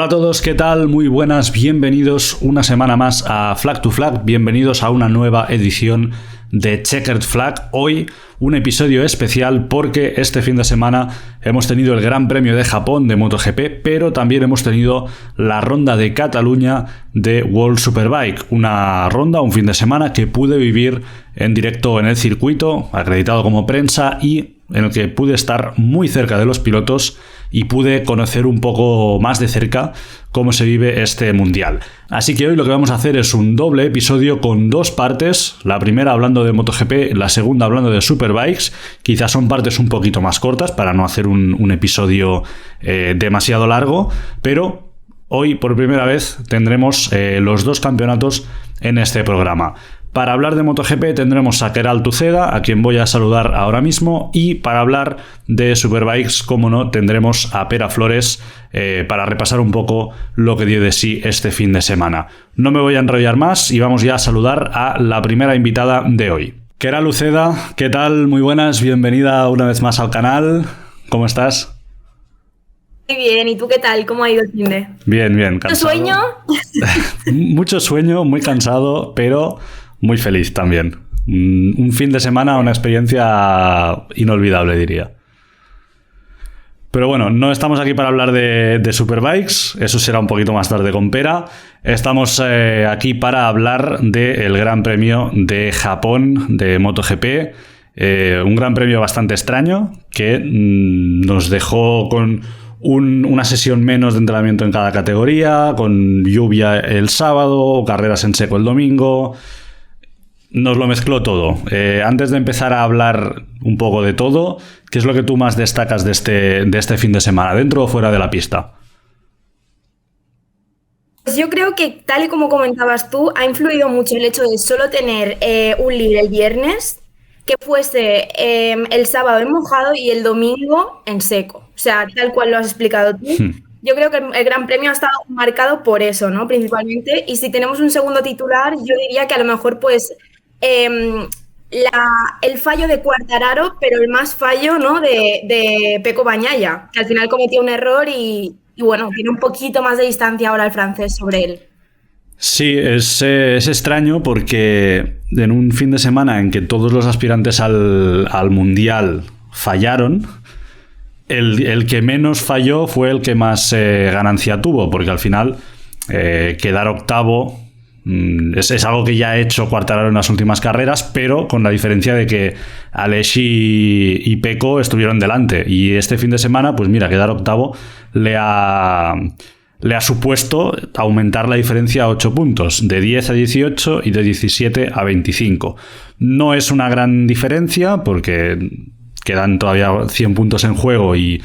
Hola a todos, ¿qué tal? Muy buenas, bienvenidos una semana más a Flag to Flag, bienvenidos a una nueva edición de Checkered Flag. Hoy un episodio especial porque este fin de semana hemos tenido el Gran Premio de Japón de MotoGP, pero también hemos tenido la ronda de Cataluña de World Superbike, una ronda, un fin de semana que pude vivir en directo en el circuito, acreditado como prensa, y en el que pude estar muy cerca de los pilotos y pude conocer un poco más de cerca cómo se vive este mundial. Así que hoy lo que vamos a hacer es un doble episodio con dos partes, la primera hablando de MotoGP, la segunda hablando de Superbikes. Quizás son partes un poquito más cortas para no hacer un episodio demasiado largo, pero hoy por primera vez tendremos los dos campeonatos en este programa. Para hablar de MotoGP tendremos a Queralt Uceda, a quien voy a saludar ahora mismo, y para hablar de Superbikes, como no, tendremos a Pera Flores para repasar un poco lo que dio de sí este fin de semana. No me voy a enrollar más y vamos ya a saludar a la primera invitada de hoy. Queralt Uceda, ¿qué tal? Muy buenas, bienvenida una vez más al canal. ¿Cómo estás? Muy bien, ¿y tú qué tal? ¿Cómo ha ido el fin de? Bien, cansado. ¿Mucho sueño? Mucho sueño, muy cansado, pero muy feliz también. Un fin de semana, una experiencia inolvidable, diría. Pero bueno, no estamos aquí para hablar de Superbikes, eso será un poquito más tarde con Pera. Estamos aquí para hablar del Gran Premio de Japón de MotoGP. Un Gran Premio bastante extraño que nos dejó con una sesión menos de entrenamiento en cada categoría, con lluvia el sábado, carreras en seco el domingo. Nos lo mezcló todo. Antes de empezar a hablar un poco de todo, ¿qué es lo que tú más destacas de este fin de semana, dentro o fuera de la pista? Pues yo creo que, tal y como comentabas tú, ha influido mucho el hecho de solo tener un libre el viernes, que fuese el sábado en mojado y el domingo en seco. O sea, tal cual lo has explicado tú. Yo creo que el Gran Premio ha estado marcado por eso, ¿no? Principalmente. Y si tenemos un segundo titular, yo diría que a lo mejor, pues, el fallo de Quartararo, pero el más fallo, ¿no? de Pecco Bagnaia, que al final cometió un error y bueno, tiene un poquito más de distancia ahora el francés sobre él. Sí, es extraño porque en un fin de semana en que todos los aspirantes al Mundial fallaron, el que menos falló fue el que más ganancia tuvo, porque al final quedar octavo es algo que ya ha hecho Quartararo en las últimas carreras, pero con la diferencia de que Alesi y Pecco estuvieron delante, y este fin de semana, pues mira, quedar octavo le ha supuesto aumentar la diferencia a 8 puntos, de 10 a 18 y de 17 a 25. No es una gran diferencia porque quedan todavía 100 puntos en juego y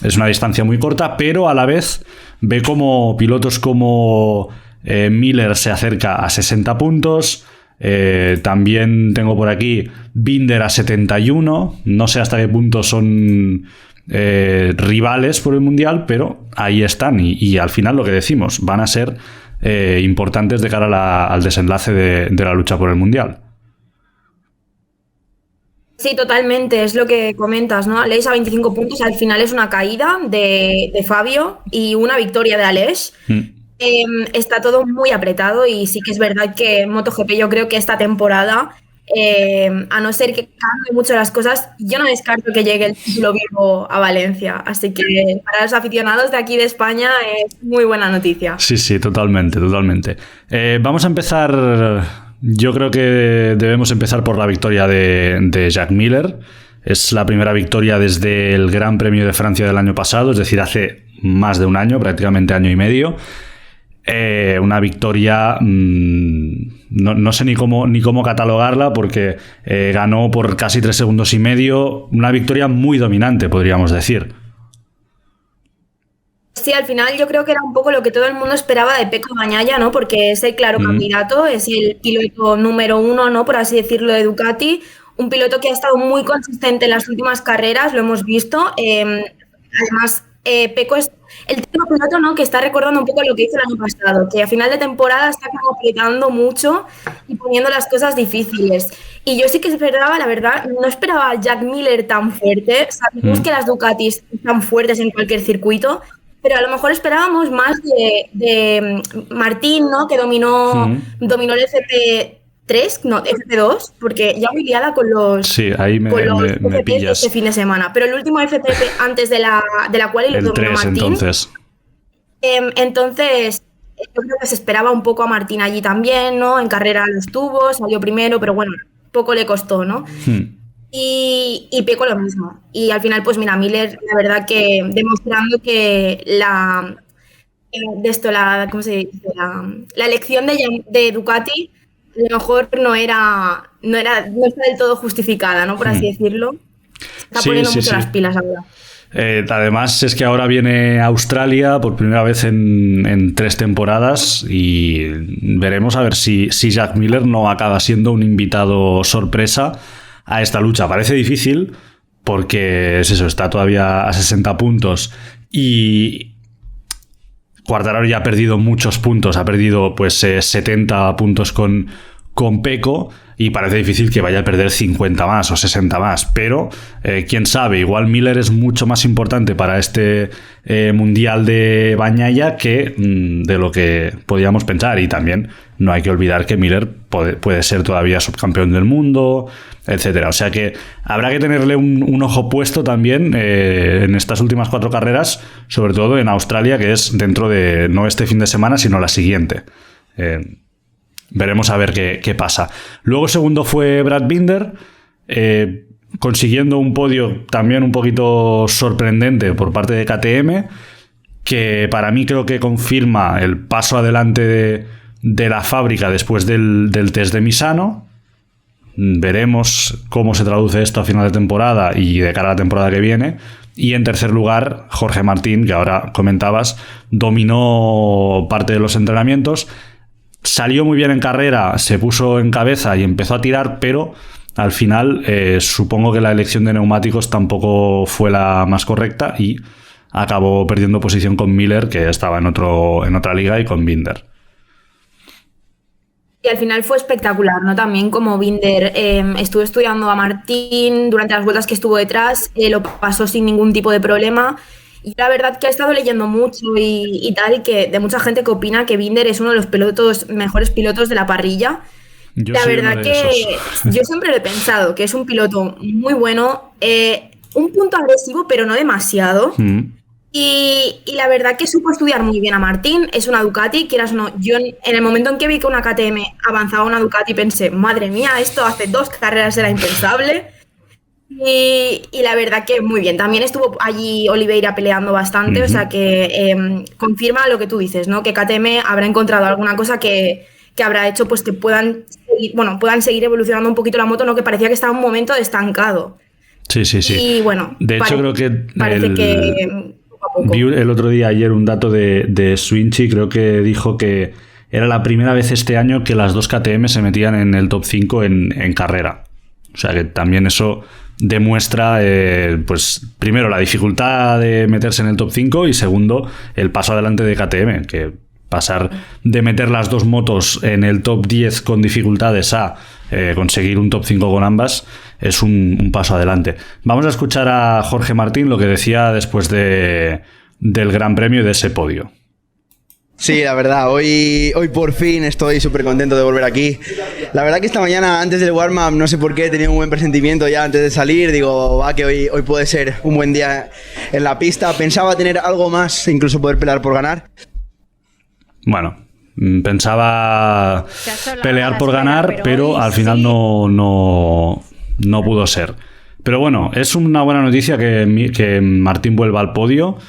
es una distancia muy corta, pero a la vez ve como pilotos como Miller se acerca a 60 puntos. También tengo por aquí Binder a 71. No sé hasta qué punto son rivales por el Mundial, pero ahí están. Y al final lo que decimos, van a ser importantes de cara al desenlace de la lucha por el Mundial. Sí, totalmente, es lo que comentas, ¿no? Aleix a 25 puntos, al final es una caída de Fabio y una victoria de Aleix. Está todo muy apretado y sí que es verdad que MotoGP, yo creo que esta temporada, a no ser que cambien mucho las cosas, yo no descarto que llegue el título vivo a Valencia. Así que para los aficionados de aquí de España es muy buena noticia. Sí, totalmente. Vamos a empezar, yo creo que debemos empezar por la victoria de Jack Miller. Es la primera victoria desde el Gran Premio de Francia del año pasado, es decir, hace más de un año, prácticamente año y medio. Una victoria, no sé ni cómo catalogarla, porque ganó por casi 3 segundos y medio. Una victoria muy dominante, podríamos decir. Sí, al final yo creo que era un poco lo que todo el mundo esperaba de Pecco Bagnaia, ¿no? Porque es el claro candidato, es el piloto número 1, ¿no? Por así decirlo, de Ducati. Un piloto que ha estado muy consistente en las últimas carreras, lo hemos visto. Además, Pecco es el tipo de piloto, ¿no? Que está recordando un poco lo que hizo el año pasado, que a final de temporada está como apretando mucho y poniendo las cosas difíciles. Y yo sí que esperaba, la verdad, no esperaba a Jack Miller tan fuerte. Sabemos que las Ducatis están fuertes en cualquier circuito, pero a lo mejor esperábamos más de Martín, ¿no? Que dominó el FP3, no, FP2, porque ya muy liada con los, sí, ahí me FPs pillas. este fin de semana. Pero el último FP antes de la cual lo El dominó 3, Martín. Entonces, yo creo que se esperaba un poco a Martín allí también, ¿no? En carrera lo estuvo, salió primero, pero bueno, poco le costó, ¿no? Y Pecco lo mismo. Y al final, pues mira, Miller, la verdad que demostrando que la elección de Ducati a lo mejor no está del todo justificada, ¿no? Por así decirlo. Está poniendo mucho las pilas ahora. Además es que ahora viene Australia por primera vez en 3 temporadas y veremos a ver si Jack Miller no acaba siendo un invitado sorpresa a esta lucha. Parece difícil porque es eso, está todavía a 60 puntos y Quartararo ya ha perdido muchos puntos, ha perdido pues 70 puntos con Pecco y parece difícil que vaya a perder 50 más o 60 más, pero quién sabe, igual Miller es mucho más importante para este Mundial de Bagnaia que de lo que podíamos pensar. Y también no hay que olvidar que Miller puede ser todavía subcampeón del mundo, etcétera. O sea que habrá que tenerle un ojo puesto también en estas últimas 4 carreras, sobre todo en Australia, que es dentro de no este fin de semana, sino la siguiente. Veremos a ver qué pasa. Luego segundo fue Brad Binder, consiguiendo un podio también un poquito sorprendente por parte de KTM, que para mí creo que confirma el paso adelante de la fábrica después del test de Misano. Veremos cómo se traduce esto a final de temporada y de cara a la temporada que viene. Y en tercer lugar, Jorge Martín, que ahora comentabas, dominó parte de los entrenamientos. Salió muy bien en carrera, se puso en cabeza y empezó a tirar, pero al final supongo que la elección de neumáticos tampoco fue la más correcta y acabó perdiendo posición con Miller, que estaba en otra liga, y con Binder. Y al final fue espectacular, ¿no? También como Binder estuvo estudiando a Martín durante las vueltas que estuvo detrás, lo pasó sin ningún tipo de problema. Y la verdad que he estado leyendo mucho y tal, y que de mucha gente que opina que Binder es uno de los mejores pilotos de la parrilla. La verdad que yo siempre lo he pensado, que es un piloto muy bueno, un punto agresivo, pero no demasiado. Y la verdad que supo estudiar muy bien a Martín, es una Ducati, quieras o no. Yo en el momento en que vi que una KTM avanzaba a una Ducati pensé, madre mía, esto hace 2 carreras era impensable. Y la verdad que muy bien. También estuvo allí Oliveira peleando bastante, o sea que confirma lo que tú dices, ¿no? Que KTM habrá encontrado alguna cosa que habrá hecho pues que puedan seguir evolucionando un poquito la moto, ¿no? Que parecía que estaba en un momento estancado. Sí. Y bueno, de hecho creo que parece que poco a poco. Vi el otro día, ayer, un dato de Swinchy, creo que dijo que era la primera vez este año que las 2 KTM se metían en el top 5 en carrera. O sea que también eso demuestra, pues primero, la dificultad de meterse en el top 5 y segundo, el paso adelante de KTM, que pasar de meter las 2 motos en el top 10 con dificultades a conseguir un top 5 con ambas es un paso adelante. Vamos a escuchar a Jorge Martín lo que decía después del Gran Premio y de ese podio. Sí, la verdad, hoy por fin estoy súper contento de volver aquí. La verdad que esta mañana, antes del warm-up, no sé por qué, tenía un buen presentimiento ya antes de salir. Digo, va, que hoy puede ser un buen día en la pista. Pensaba tener algo más, incluso poder pelear por ganar. Bueno, pensaba pelear por ganar, pero al final no pudo ser. Pero bueno, es una buena noticia que Martín vuelva al podio.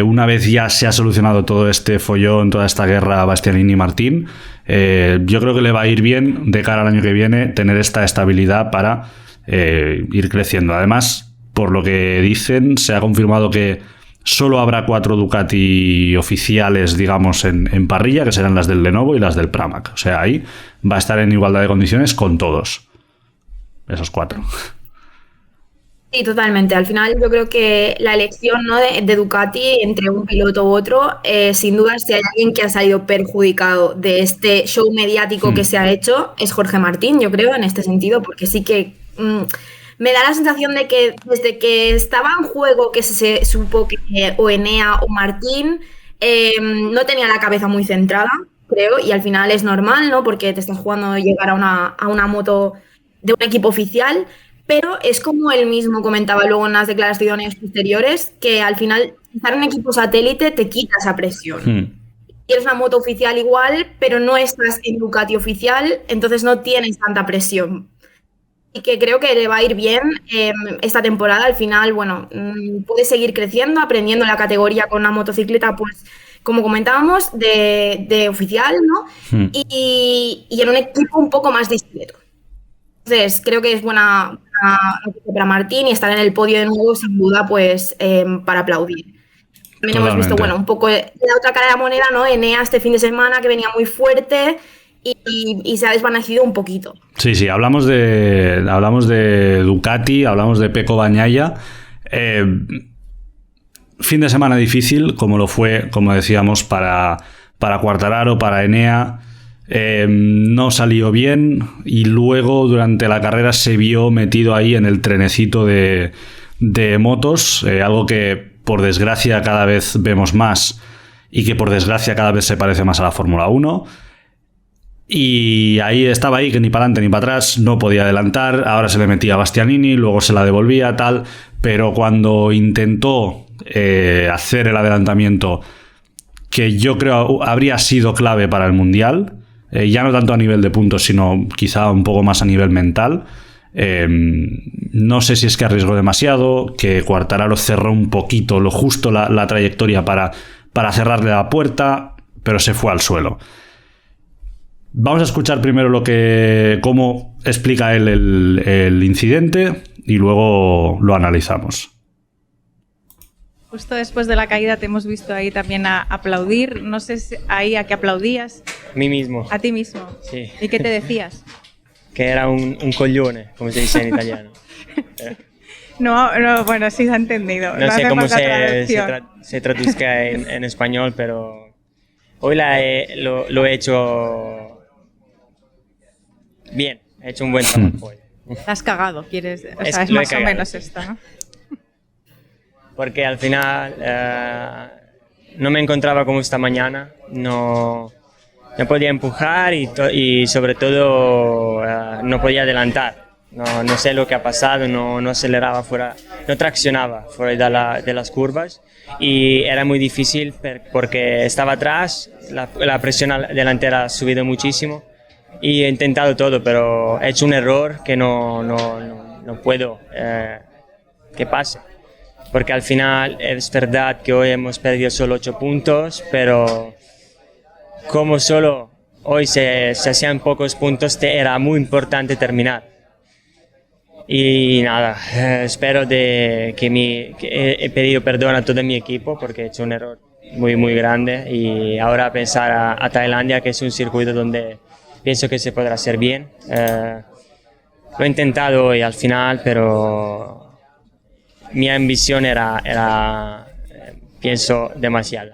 Una vez ya se ha solucionado todo este follón, toda esta guerra Bastianini-Martín, yo creo que le va a ir bien de cara al año que viene tener esta estabilidad para ir creciendo. Además, por lo que dicen, se ha confirmado que solo habrá 4 Ducati oficiales, digamos, en parrilla, que serán las del Lenovo y las del Pramac. O sea, ahí va a estar en igualdad de condiciones con todos esos 4. Sí, totalmente. Al final yo creo que la elección, ¿no, de Ducati entre un piloto u otro, sin duda, si hay alguien que ha salido perjudicado de este show mediático que se ha hecho, es Jorge Martín, yo creo, en este sentido, porque sí que me da la sensación de que desde que estaba en juego, que se supo que o Enea o Martín no tenía la cabeza muy centrada, creo, y al final es normal, ¿no? Porque te estás jugando llegar a una moto de un equipo oficial, pero es como él mismo comentaba luego en las declaraciones posteriores, que al final estar en un equipo satélite te quita esa presión. Tienes una moto oficial igual, pero no estás en Ducati oficial, entonces no tienes tanta presión. Y que creo que le va a ir bien esta temporada. Al final, bueno, puede seguir creciendo, aprendiendo la categoría con una motocicleta, pues, como comentábamos, de oficial, ¿no? Y en un equipo un poco más discreto. Entonces, creo que es buena noticia para Martín, y estar en el podio de nuevo, sin duda, pues, para aplaudir. También hemos visto, bueno, un poco la otra cara de la moneda, ¿no? Enea este fin de semana, que venía muy fuerte y se ha desvanecido un poquito. Sí, hablamos de Ducati, hablamos de Pecco Bagnaia. Fin de semana difícil, como lo fue, como decíamos, para Quartararo, para Enea. No salió bien y luego durante la carrera se vio metido ahí en el trenecito de motos, algo que por desgracia cada vez vemos más y que por desgracia cada vez se parece más a la Fórmula 1. Y ahí estaba que ni para adelante ni para atrás, no podía adelantar, ahora se le metía a Bastianini, luego se la devolvía, tal, pero cuando intentó hacer el adelantamiento que yo creo habría sido clave para el Mundial, ya no tanto a nivel de puntos, sino quizá un poco más a nivel mental, no sé si es que arriesgó demasiado, que Quartararo cerró un poquito, lo justo la trayectoria para cerrarle la puerta, pero se fue al suelo. Vamos a escuchar primero cómo explica él el incidente y luego lo analizamos. Justo después de la caída te hemos visto ahí también a aplaudir. No sé si ahí a qué aplaudías. A mí mismo. A ti mismo. Sí. ¿Y qué te decías? Que era un coglione, como se dice en italiano. No, bueno, sí se ha entendido. No sé cómo se traduzca en español, pero hoy lo he hecho bien. He hecho un buen trabajo hoy. La has cagado, quieres. O sea, es más o menos esto, ¿no? Porque al final no me encontraba como esta mañana, no podía empujar y sobre todo no podía adelantar. No sé lo que ha pasado, no aceleraba fuera, no traccionaba fuera de las curvas y era muy difícil porque estaba atrás, la presión delantera ha subido muchísimo y he intentado todo, pero he hecho un error que no puedo que pase. Porque al final es verdad que hoy hemos perdido solo 8 puntos, pero como solo hoy se hacían pocos puntos, era muy importante terminar. Y nada, espero que he pedido perdón a todo mi equipo porque he hecho un error muy muy grande y ahora pensar a Tailandia, que es un circuito donde pienso que se podrá hacer bien. Lo he intentado hoy al final, pero mi ambición era pienso, demasiado.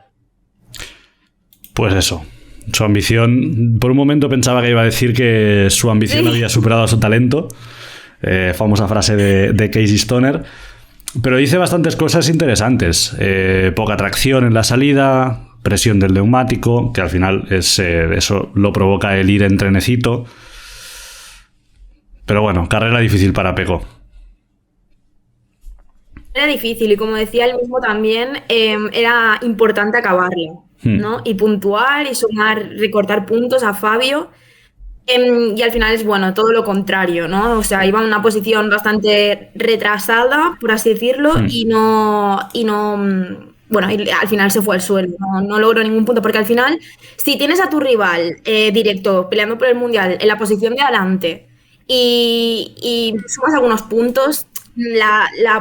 Pues eso, su ambición. Por un momento pensaba que iba a decir que su ambición había superado a su talento. Famosa frase de Casey Stoner. Pero dice bastantes cosas interesantes. Poca tracción en la salida, presión del neumático, que al final eso lo provoca el ir en trenecito. Pero bueno, carrera difícil para Pecco. Era difícil y como decía él mismo también, era importante acabarla, ¿no? Y puntuar y sumar, recortar puntos a Fabio. Y al final es, bueno, todo lo contrario, ¿no? O sea, iba en una posición bastante retrasada, por así decirlo, y no bueno, y al final se fue al suelo, no logró ningún punto, porque al final, si tienes a tu rival directo peleando por el Mundial en la posición de adelante y sumas algunos puntos,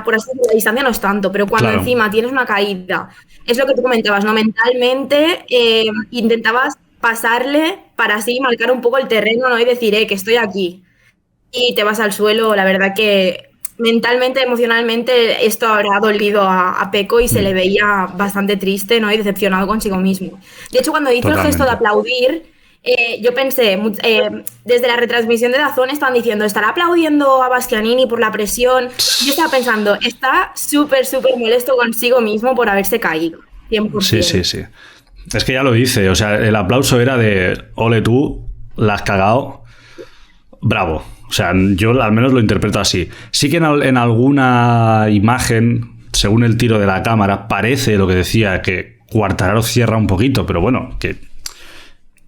por así decirlo, la distancia no es tanto, pero cuando encima tienes una caída, es lo que tú comentabas, ¿no? Mentalmente intentabas pasarle para así marcar un poco el terreno, ¿no? Y decir, que estoy aquí. Y te vas al suelo. La verdad que mentalmente, emocionalmente, esto habrá dolido a Pecco y se le veía bastante triste, ¿no? Y decepcionado consigo mismo. De hecho, cuando hizo el gesto de aplaudir, yo pensé, desde la retransmisión de DAZN estaban diciendo, ¿estará aplaudiendo a Bastianini por la presión? Yo estaba pensando, está súper molesto consigo mismo por haberse caído. 100%. Sí. Es que ya lo dice, o sea, el aplauso era de ole tú, la has cagado, bravo. O sea, yo al menos lo interpreto así. Sí que en alguna imagen, según el tiro de la cámara, parece lo que decía, que Quartararo cierra un poquito, pero bueno, que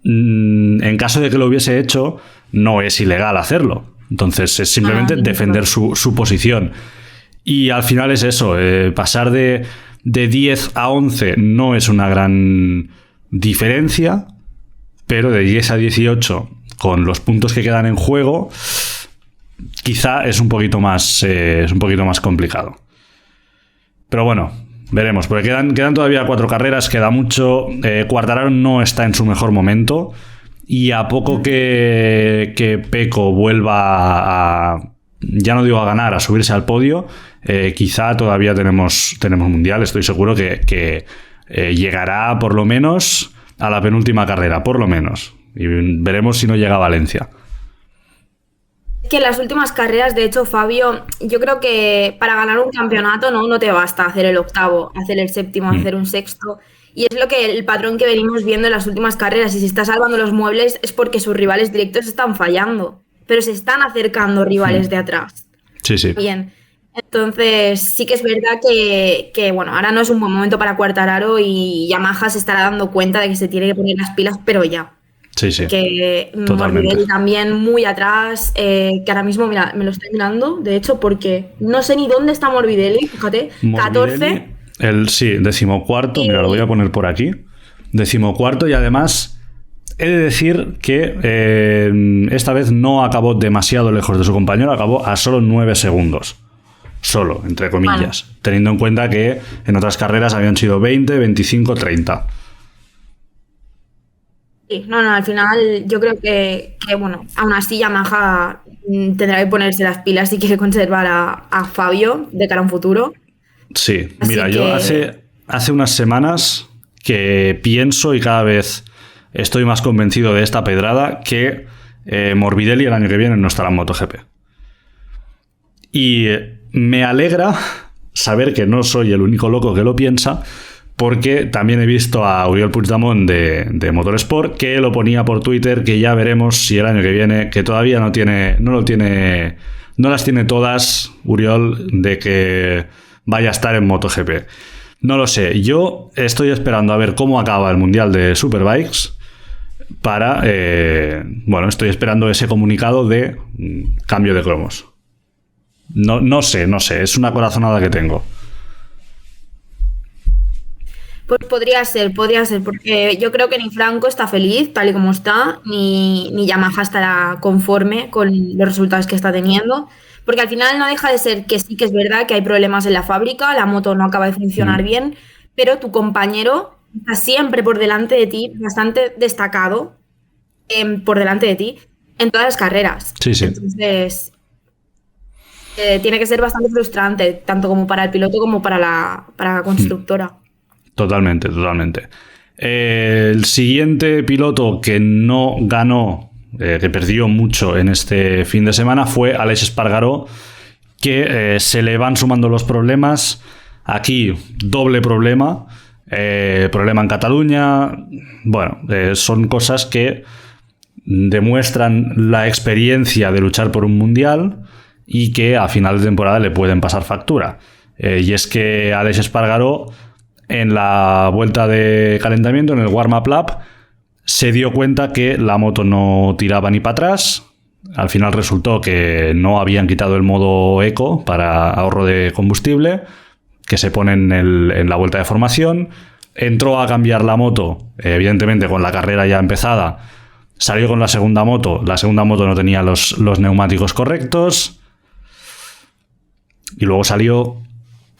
en caso de que lo hubiese hecho, no es ilegal hacerlo. Entonces es simplemente defender su posición. Y al final es eso, pasar de 10 a 11 no es una gran diferencia, pero de 10 a 18, con los puntos que quedan en juego, quizá es un poquito más complicado. Pero bueno, veremos, porque quedan todavía 4 carreras, queda mucho. Quartararo no está en su mejor momento, y a poco que Pecco vuelva a, ya no digo a ganar, a subirse al podio, quizá todavía tenemos mundial. Estoy seguro que llegará por lo menos a la penúltima carrera, por lo menos, y veremos si no llega a Valencia. Que en las últimas carreras, de hecho, Fabio, yo creo que para ganar un campeonato no te basta hacer el octavo, hacer el séptimo, hacer un sexto. Y es lo que el patrón que venimos viendo en las últimas carreras. Y si está salvando los muebles es porque sus rivales directos están fallando, pero se están acercando rivales de atrás. Sí. Bien. Entonces sí que es verdad que bueno, ahora no es un buen momento para Quartararo, y Yamaha se estará dando cuenta de que se tiene que poner las pilas, pero ya. Sí, Que totalmente. Morbidelli también muy atrás, que ahora mismo, mira, me lo estoy mirando, de hecho, porque no sé ni dónde está Morbidelli, fíjate, Morbidelli, 14. Sí, 14º, mira, lo voy a poner por aquí. 14º, y además he de decir que esta vez no acabó demasiado lejos de su compañero, acabó a solo 9 segundos. Solo, entre comillas, bueno, teniendo en cuenta que en otras carreras habían sido 20, 25, 30. Sí, no, al final yo creo que bueno, aún así Yamaha tendrá que ponerse las pilas si quiere conservar a Fabio de cara a un futuro. Sí, mira, yo hace unas semanas que pienso, y cada vez estoy más convencido de esta pedrada, que Morbidelli el año que viene no estará en MotoGP. Y me alegra saber que no soy el único loco que lo piensa, porque también he visto a Oriol Puigdemont de Motorsport, que lo ponía por Twitter, que ya veremos si el año que viene, que todavía no las tiene todas, Oriol, de que vaya a estar en MotoGP. No lo sé, yo estoy esperando a ver cómo acaba el Mundial de Superbikes para, estoy esperando ese comunicado de cambio de cromos. No sé, es una corazonada que tengo. Pues podría ser, porque yo creo que ni Franco está feliz tal y como está, ni Yamaha estará conforme con los resultados que está teniendo, porque al final no deja de ser que sí que es verdad que hay problemas en la fábrica, la moto no acaba de funcionar bien, pero tu compañero está siempre por delante de ti, bastante destacado por delante de ti en todas las carreras. Sí. Entonces tiene que ser bastante frustrante, tanto como para el piloto como para la constructora. Totalmente. El siguiente piloto que no ganó, que perdió mucho en este fin de semana, fue Aleix Espargaró, que se le van sumando los problemas. Aquí, doble problema. Problema en Cataluña. Bueno, son cosas que demuestran la experiencia de luchar por un mundial y que a final de temporada le pueden pasar factura. Y es que Aleix Espargaró, en la vuelta de calentamiento, en el warm-up lap, se dio cuenta que la moto no tiraba ni para atrás. Al final resultó que no habían quitado el modo eco para ahorro de combustible, que se pone en la vuelta de formación. Entró a cambiar la moto, evidentemente con la carrera ya empezada. Salió con la segunda moto no tenía los neumáticos correctos. Y luego salió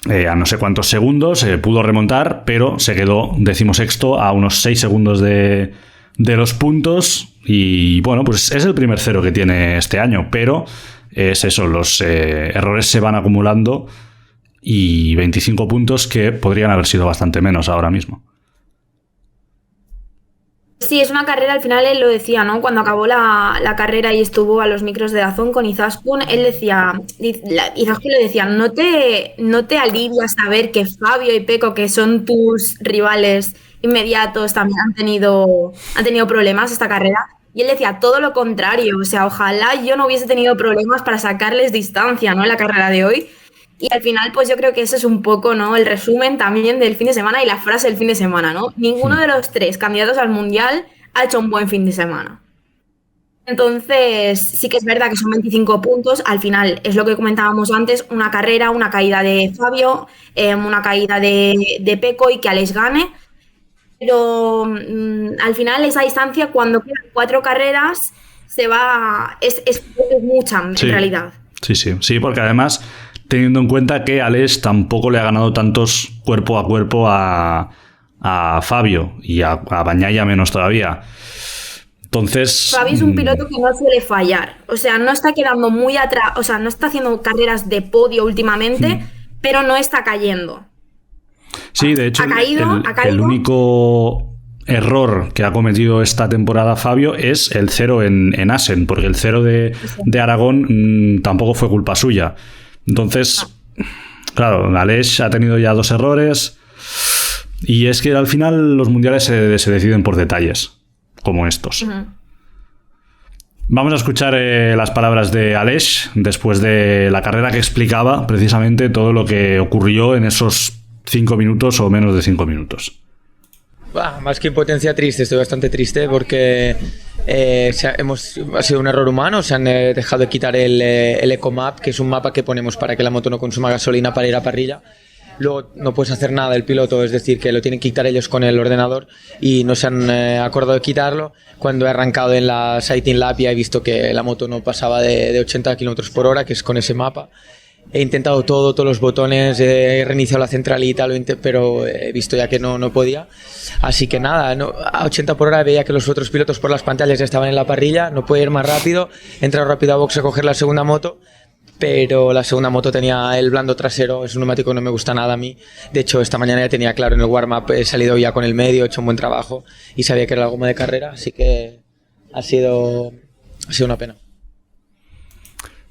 a no sé cuántos segundos, pudo remontar, pero se quedó 16º a unos 6 segundos de los puntos. Y bueno, pues es el primer cero que tiene este año, pero es eso, los errores se van acumulando, y 25 puntos que podrían haber sido bastante menos ahora mismo. Sí, es una carrera, al final él lo decía, ¿no? Cuando acabó la carrera y estuvo a los micros de Dazón con Izaskun, él decía, Izaskun le decía, ¿no te alivia saber que Fabio y Pecco, que son tus rivales inmediatos, también han tenido problemas esta carrera? Y él decía, todo lo contrario, o sea, ojalá yo no hubiese tenido problemas para sacarles distancia, ¿no? En la carrera de hoy. Y al final, pues yo creo que eso es un poco, ¿no? El resumen también del fin de semana y la frase del fin de semana, ¿no? Ninguno de los 3 candidatos al Mundial ha hecho un buen fin de semana. Entonces, sí que es verdad que son 25 puntos. Al final, es lo que comentábamos antes, una carrera, una caída de Fabio, una caída de Pecco y que Aleix gane. Pero al final, esa distancia, cuando quedan 4 carreras, se va... Es mucha, en realidad. Sí, porque además... Teniendo en cuenta que Aleix tampoco le ha ganado tantos cuerpo a cuerpo a Fabio y a Bagnaia menos todavía. Entonces... Fabio es un piloto que no suele fallar. O sea, no está quedando muy atrás. O sea, no está haciendo carreras de podio últimamente, pero no está cayendo. Sí, de hecho, ha caído. El único error que ha cometido esta temporada Fabio es el 0 en Assen, porque el 0 de Aragón tampoco fue culpa suya. Entonces, claro, Aleix ha tenido ya 2 errores y es que al final los mundiales se deciden por detalles como estos. Vamos a escuchar las palabras de Aleix después de la carrera, que explicaba precisamente todo lo que ocurrió en esos 5 minutos o menos de 5 minutos. Más que impotencia, triste. Estoy bastante triste porque ha sido un error humano. Se han dejado de quitar el EcoMap, que es un mapa que ponemos para que la moto no consuma gasolina para ir a parrilla. Luego no puedes hacer nada el piloto, es decir, que lo tienen que quitar ellos con el ordenador y no se han acordado de quitarlo. Cuando he arrancado en la Sighting Lab ya he visto que la moto no pasaba de 80 km por hora, que es con ese mapa. He intentado todos los botones, he reiniciado la centralita, pero he visto ya que no podía. Así que nada, a 80 por hora veía que los otros pilotos por las pantallas ya estaban en la parrilla, no podía ir más rápido. He entrado rápido a box a coger la segunda moto, pero la segunda moto tenía el blando trasero, es un neumático que no me gusta nada a mí. De hecho, esta mañana ya tenía claro en el warm-up, he salido ya con el medio, he hecho un buen trabajo y sabía que era la goma de carrera, así que ha sido una pena.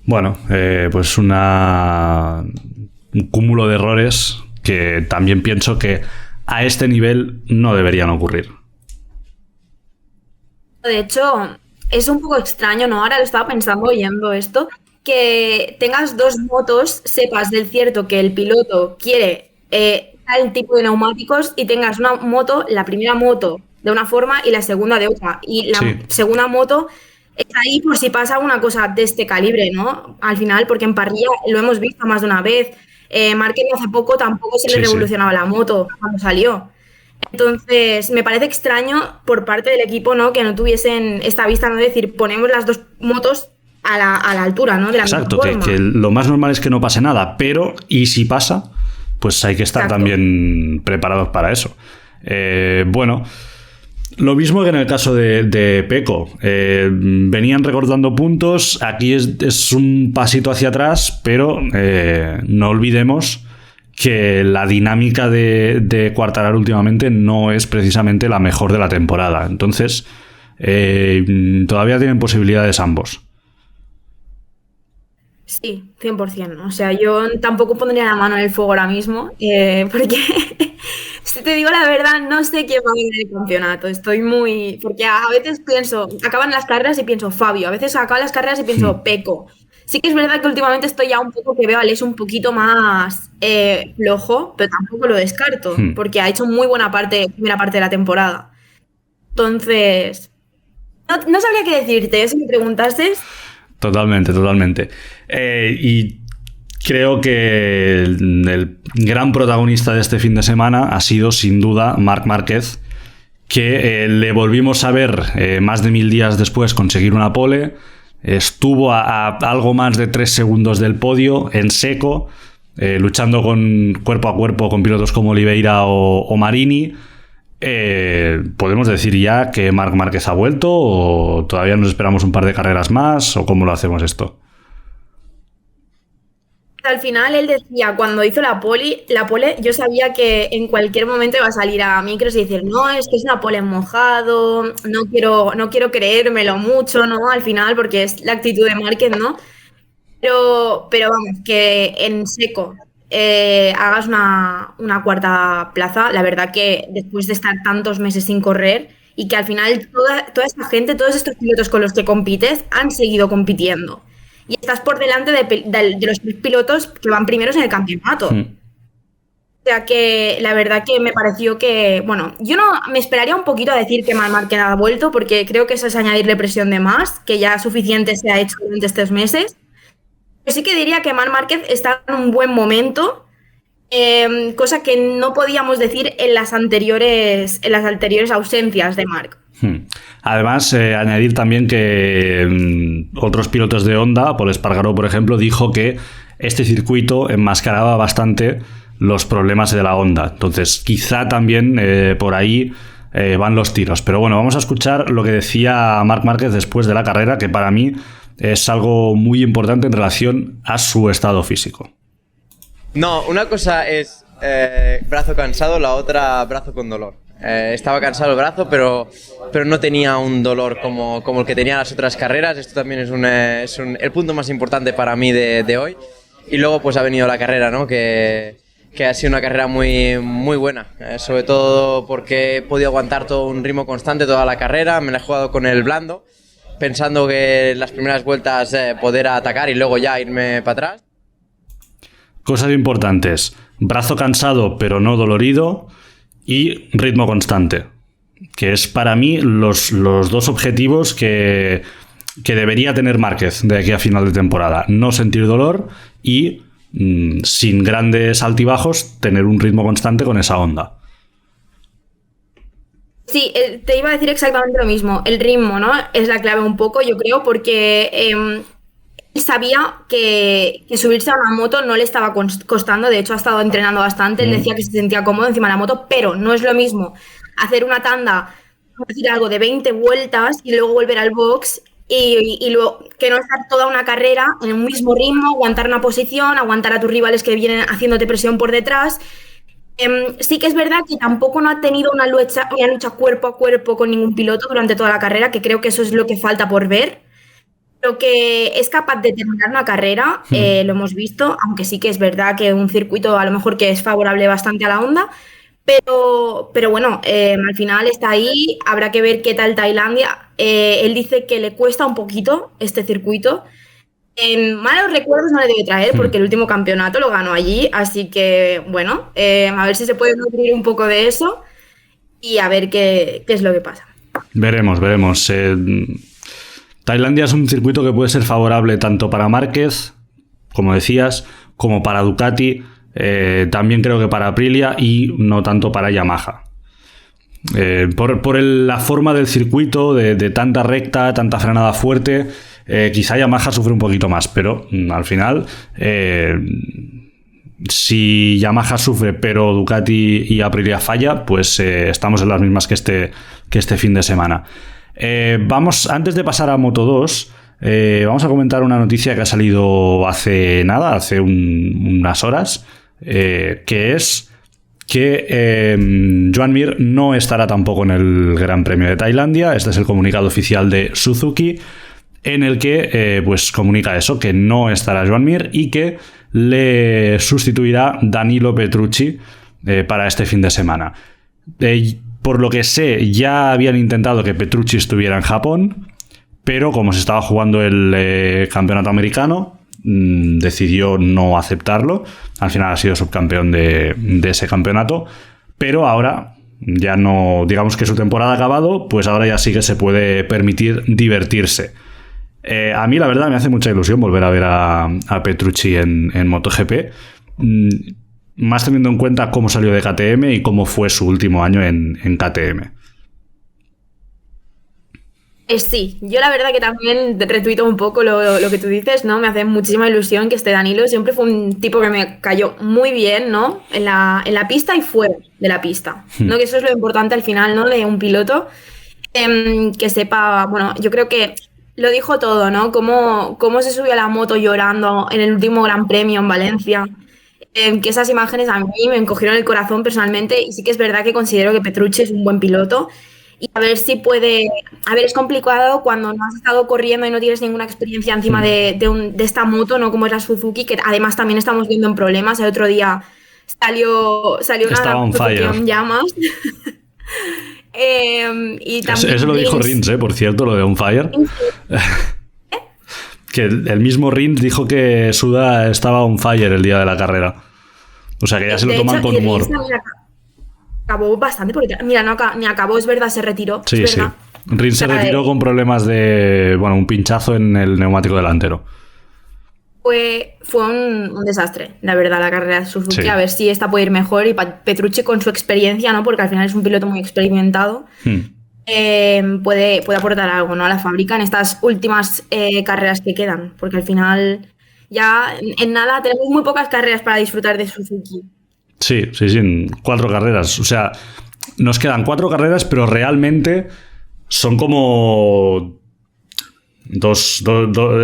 Bueno, pues un cúmulo de errores que también pienso que a este nivel no deberían ocurrir. De hecho, es un poco extraño, ¿no? Ahora lo estaba pensando oyendo esto, que tengas 2 motos, sepas del cierto que el piloto quiere tal tipo de neumáticos y tengas una moto, la primera moto de una forma y la segunda de otra. Y la segunda moto está ahí por si pasa una cosa de este calibre, ¿no? Al final, porque en parrilla lo hemos visto más de una vez. Márquez hace poco tampoco se le revolucionaba la moto cuando salió. Entonces, me parece extraño por parte del equipo, ¿no? Que no tuviesen esta vista, ¿no? Es decir, ponemos las 2 motos a la altura, ¿no? De la misma forma. Exacto, que lo más normal es que no pase nada, pero ¿y si pasa? Pues hay que estar también preparados para eso. Bueno... Lo mismo que en el caso de Pecco. Venían recortando puntos. Aquí es un pasito hacia atrás, pero no olvidemos que la dinámica de Quartararo últimamente no es precisamente la mejor de la temporada. Entonces, todavía tienen posibilidades ambos. Sí, 100%. O sea, yo tampoco pondría la mano en el fuego ahora mismo, porque... Si te digo la verdad, no sé quién va a ganar el campeonato. Estoy muy... Porque a veces pienso, acaban las carreras y pienso Fabio. A veces acaban las carreras y pienso Pecco. Sí que es verdad que últimamente estoy ya un poco que veo a Aleix un poquito más flojo, pero tampoco lo descarto, porque ha hecho muy buena primera parte de la temporada. Entonces, no sabría qué decirte, si me preguntases. Totalmente. Y... Creo que el gran protagonista de este fin de semana ha sido, sin duda, Marc Márquez, que le volvimos a ver más de 1000 días después conseguir una pole. Estuvo a algo más de 3 segundos del podio, en seco, luchando cuerpo a cuerpo con pilotos como Oliveira o Marini. ¿Podemos decir ya que Marc Márquez ha vuelto o todavía nos esperamos un par de carreras más o cómo lo hacemos esto? Al final él decía, cuando hizo la pole, yo sabía que en cualquier momento iba a salir a micros y decir, no, es que es una pole en mojado, no quiero creérmelo mucho, ¿no? Al final, porque es la actitud de Márquez, ¿no? Pero vamos, que en seco hagas una cuarta plaza, la verdad que después de estar tantos meses sin correr y que al final toda esta gente, todos estos pilotos con los que compites han seguido compitiendo. Y estás por delante de los 3 pilotos que van primeros en el campeonato. O sea que la verdad que me pareció que... Bueno, yo no me esperaría un poquito a decir que Marc Márquez ha vuelto, porque creo que eso es añadirle presión de más, que ya suficiente se ha hecho durante estos meses. Pero sí que diría que Marc Márquez está en un buen momento, cosa que no podíamos decir en las anteriores ausencias de Marc. Además, añadir también que otros pilotos de Honda, Pol Espargaró, por ejemplo, dijo que este circuito enmascaraba bastante los problemas de la Honda. Entonces, quizá también por ahí van los tiros. Pero bueno, vamos a escuchar lo que decía Marc Márquez después de la carrera, que para mí es algo muy importante en relación a su estado físico. No, una cosa es brazo cansado, la otra brazo con dolor. Estaba cansado el brazo, pero no tenía un dolor como el que tenía en las otras carreras. Esto también es el punto más importante para mí de hoy. Y luego pues ha venido la carrera, ¿no? Que ha sido una carrera muy, muy buena, sobre todo porque he podido aguantar todo un ritmo constante toda la carrera. Me la he jugado con el blando, pensando que en las primeras vueltas poder atacar y luego ya irme para atrás. Cosas importantes: brazo cansado pero no dolorido y ritmo constante, que es para mí los 2 objetivos que debería tener Márquez de aquí a final de temporada: no sentir dolor y sin grandes altibajos tener un ritmo constante con esa Honda. Sí, te iba a decir exactamente lo mismo. El ritmo, ¿no? Es la clave un poco, yo creo, porque él sabía que subirse a una moto no le estaba costando. De hecho, ha estado entrenando bastante. Él decía que se sentía cómodo encima de la moto, pero no es lo mismo hacer una tanda, por decir algo, de 20 vueltas y luego volver al box y luego que no estar toda una carrera en un mismo ritmo, aguantar una posición, aguantar a tus rivales que vienen haciéndote presión por detrás. Sí que es verdad que tampoco no ha tenido una lucha cuerpo a cuerpo con ningún piloto durante toda la carrera, que creo que eso es lo que falta por ver. Pero que es capaz de terminar una carrera, lo hemos visto, aunque sí que es verdad que un circuito a lo mejor que es favorable bastante a la Honda, pero bueno, al final está ahí, habrá que ver qué tal Tailandia. Él dice que le cuesta un poquito este circuito. Malos recuerdos no le debe traer porque el último campeonato lo ganó allí, así que bueno, a ver si se puede nutrir un poco de eso y a ver qué es lo que pasa. Veremos. Tailandia es un circuito que puede ser favorable tanto para Márquez, como decías, como para Ducati, también creo que para Aprilia y no tanto para Yamaha. Por la forma del circuito, de tanta recta, tanta frenada fuerte, quizá Yamaha sufre un poquito más, pero al final, si Yamaha sufre pero Ducati y Aprilia falla, pues estamos en las mismas que este fin de semana. Antes de pasar a Moto2, vamos a comentar una noticia que ha salido hace unas horas, que es que Joan Mir no estará tampoco en el Gran Premio de Tailandia. Este es el comunicado oficial de Suzuki, en el que pues comunica eso, que no estará Joan Mir y que le sustituirá Danilo Petrucci para este fin de semana. Por lo que sé, ya habían intentado que Petrucci estuviera en Japón, pero como se estaba jugando el campeonato americano, decidió no aceptarlo. Al final ha sido subcampeón de ese campeonato, pero ahora ya no, digamos que su temporada ha acabado, pues ahora ya sí que se puede permitir divertirse. A mí la verdad me hace mucha ilusión volver a ver a Petrucci en MotoGP, más teniendo en cuenta cómo salió de KTM y cómo fue su último año en KTM. Sí, yo la verdad que también retuito un poco lo que tú dices, ¿no? Me hace muchísima ilusión que esté Danilo. Siempre fue un tipo que me cayó muy bien, ¿no? En la pista y fuera de la pista, ¿no? Que eso es lo importante al final, ¿no? De un piloto que sepa, bueno, yo creo que lo dijo todo, ¿no? Cómo se subió a la moto llorando en el último Gran Premio en Valencia. Que esas imágenes a mí me encogieron el corazón personalmente, y sí que es verdad que considero que Petrucci es un buen piloto, y a ver si puede... A ver, es complicado cuando no has estado corriendo y no tienes ninguna experiencia encima de esta moto, ¿no? Como es la Suzuki, que además también estamos viendo en problemas. El otro día salió Estaba una on Suzuki fire. en llamas. Y también Eso lo dijo Rins, por cierto, lo de On Fire. Que el mismo Rins dijo que Suda estaba on fire el día de la carrera. O sea, que ya se lo De toman hecho, con y humor. Rins también acabó bastante por detrás. Mira, ni acabó, es verdad, se retiró. Sí, es sí. verdad. Rins se O sea, retiró con problemas de, bueno, un pinchazo en el neumático delantero. Fue un desastre, la verdad, la carrera de Suzuki. Sí. A ver si esta puede ir mejor, y Petrucci con su experiencia, ¿no? Porque al final es un piloto muy experimentado. Puede aportar algo, ¿no? A la fábrica en estas últimas carreras que quedan, porque al final ya en nada tenemos muy pocas carreras para disfrutar de Suzuki. Sí, 4 carreras. O sea, nos quedan 4 carreras, pero realmente son como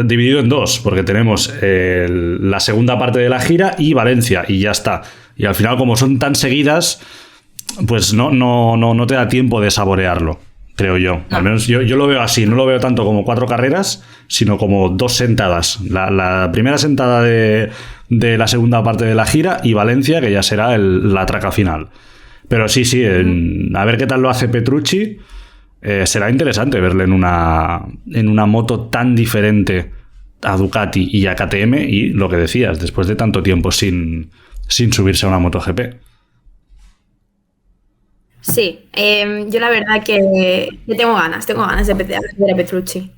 dividido en 2, porque tenemos la segunda parte de la gira y Valencia, y ya está. Y al final, como son tan seguidas, pues no te da tiempo de saborearlo, creo yo. Al menos yo lo veo así, no lo veo tanto como 4 carreras, sino como 2 sentadas. La primera sentada de la segunda parte de la gira, y Valencia, que ya será la traca final. Pero sí, a ver qué tal lo hace Petrucci. Será interesante verle en una moto tan diferente a Ducati y a KTM, y lo que decías, después de tanto tiempo sin subirse a una MotoGP. Sí, yo la verdad que tengo ganas de ver a Petrucci.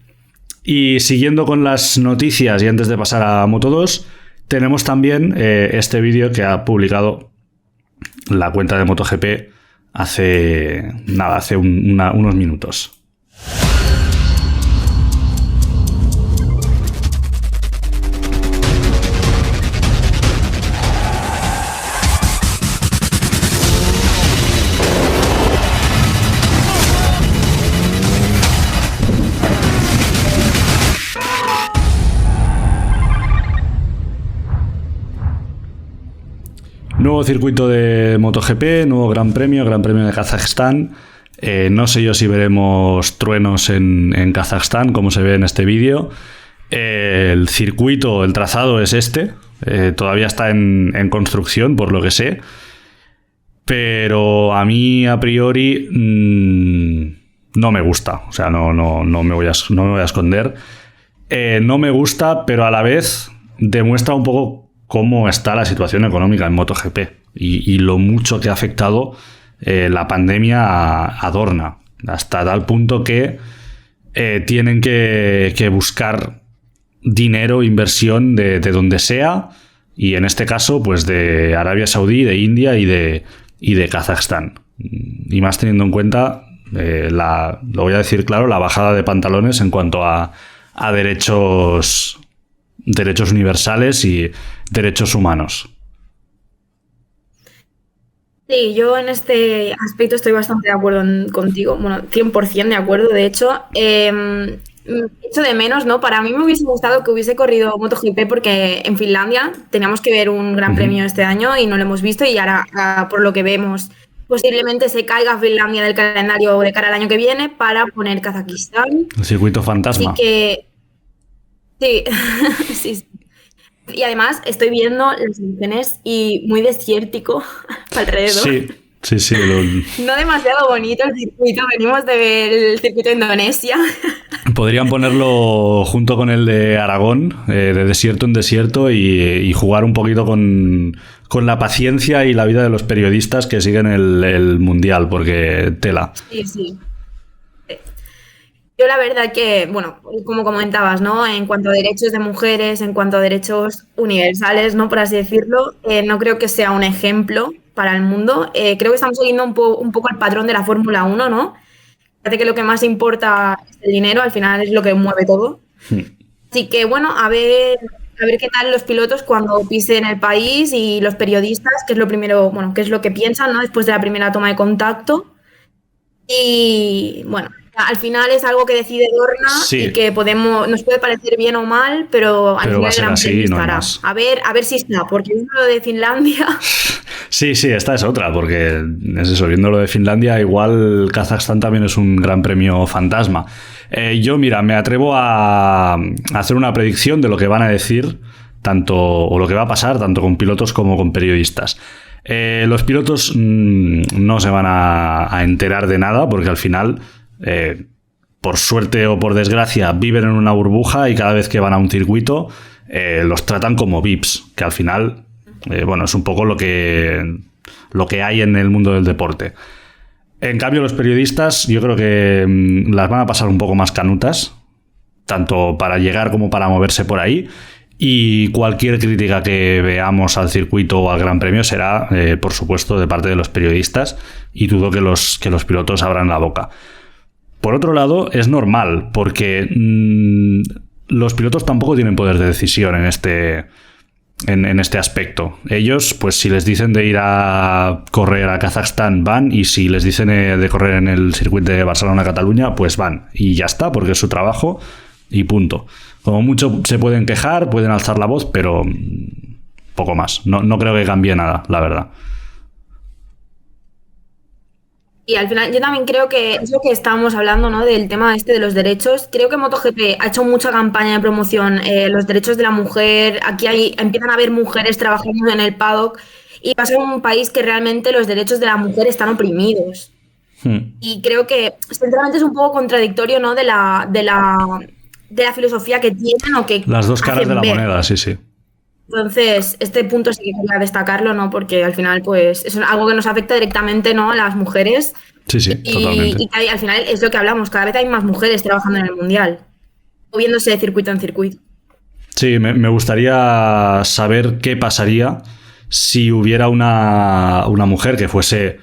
Y siguiendo con las noticias, y antes de pasar a Moto2, tenemos también este vídeo que ha publicado la cuenta de MotoGP hace unos minutos. Nuevo circuito de MotoGP, nuevo Gran Premio de Kazajstán. No sé yo si veremos truenos en Kazajstán, como se ve en este vídeo. El circuito, el trazado es este. Todavía está en construcción, por lo que sé. Pero a mí, a priori, no me gusta. O sea, no me voy a esconder. No me gusta, pero a la vez demuestra un poco cómo está la situación económica en MotoGP y lo mucho que ha afectado la pandemia a Dorna, hasta tal punto que tienen que buscar dinero, inversión de donde sea, y en este caso pues de Arabia Saudí, de India y de Kazajstán, y más teniendo en cuenta lo voy a decir claro, la bajada de pantalones en cuanto a derechos universales y derechos humanos. Sí, yo en este aspecto estoy bastante de acuerdo contigo, bueno, 100% de acuerdo, de hecho. Echo de menos, ¿no? Para mí me hubiese gustado que hubiese corrido MotoGP, porque en Finlandia teníamos que ver un gran premio este año y no lo hemos visto, y ahora, por lo que vemos, posiblemente se caiga Finlandia del calendario de cara al año que viene para poner Kazajistán. El circuito fantasma. Así que sí, sí. Y además estoy viendo las imágenes y muy desértico alrededor. Sí. No demasiado bonito el circuito. Venimos de ver el circuito de Indonesia. Podrían ponerlo junto con el de Aragón, de desierto en desierto, y jugar un poquito con la paciencia y la vida de los periodistas que siguen el Mundial, porque tela. Sí. Yo la verdad que, bueno, como comentabas, ¿no? En cuanto a derechos de mujeres, en cuanto a derechos universales, ¿no? Por así decirlo, no creo que sea un ejemplo para el mundo. Creo que estamos siguiendo un poco el patrón de la Fórmula 1, ¿no? Parece que lo que más importa es el dinero, al final es lo que mueve todo. Así que, bueno, a ver qué tal los pilotos cuando pisen el país, y los periodistas, que es lo primero, bueno, qué es lo que piensan, ¿no? Después de la primera toma de contacto. Y, bueno, Al final es algo que decide Dorna y que nos puede parecer bien o mal, pero al final va a ser así, no hay más. A ver si está, porque viendo lo de Finlandia... Sí, esta es otra, porque es eso, viendo lo de Finlandia, igual Kazajstán también es un gran premio fantasma. Yo, mira, me atrevo a hacer una predicción de lo que van a decir, o lo que va a pasar, tanto con pilotos como con periodistas. Los pilotos no se van a enterar de nada, porque al final... por suerte o por desgracia viven en una burbuja y cada vez que van a un circuito los tratan como VIPs, que al final es un poco lo que hay en el mundo del deporte. En cambio, los periodistas yo creo que las van a pasar un poco más canutas, tanto para llegar como para moverse por ahí, y cualquier crítica que veamos al circuito o al Gran Premio será por supuesto de parte de los periodistas, y dudo que los pilotos abran la boca. Por otro lado, es normal, porque los pilotos tampoco tienen poder de decisión en este aspecto. Ellos, pues si les dicen de ir a correr a Kazajstán, van, y si les dicen de correr en el circuito de Barcelona-Cataluña, pues van. Y ya está, porque es su trabajo y punto. Como mucho se pueden quejar, pueden alzar la voz, pero poco más. No creo que cambie nada, la verdad. Y al final yo también creo que es lo que estábamos hablando, ¿no? Del tema de los derechos. Creo que MotoGP ha hecho mucha campaña de promoción, los derechos de la mujer. Aquí empiezan a haber mujeres trabajando en el paddock, y pasa en un país que realmente los derechos de la mujer están oprimidos. Y creo que sinceramente es un poco contradictorio, ¿no? de la filosofía que tienen o que las dos caras de la moneda, sí. Entonces, este punto sí que quería destacarlo, ¿no? Porque al final, pues, es algo que nos afecta directamente, ¿no? A las mujeres. Sí, totalmente. Y al final es lo que hablamos, cada vez hay más mujeres trabajando en el Mundial, moviéndose de circuito en circuito. Sí, me gustaría saber qué pasaría si hubiera una mujer que fuese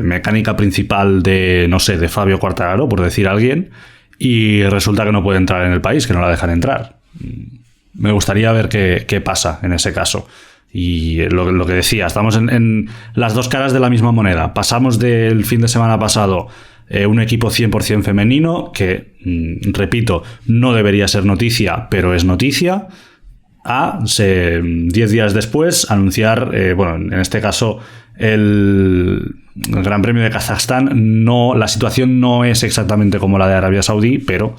mecánica principal de, no sé, de Fabio Quartararo, por decir alguien, y resulta que no puede entrar en el país, que no la dejan entrar. Me gustaría ver qué pasa en ese caso. Y lo que decía, estamos en las dos caras de la misma moneda. Pasamos del fin de semana pasado un equipo 100% femenino, que, repito, no debería ser noticia, pero es noticia, a 10 días después anunciar, en este caso el Gran Premio de Kazajstán, la situación no es exactamente como la de Arabia Saudí, pero...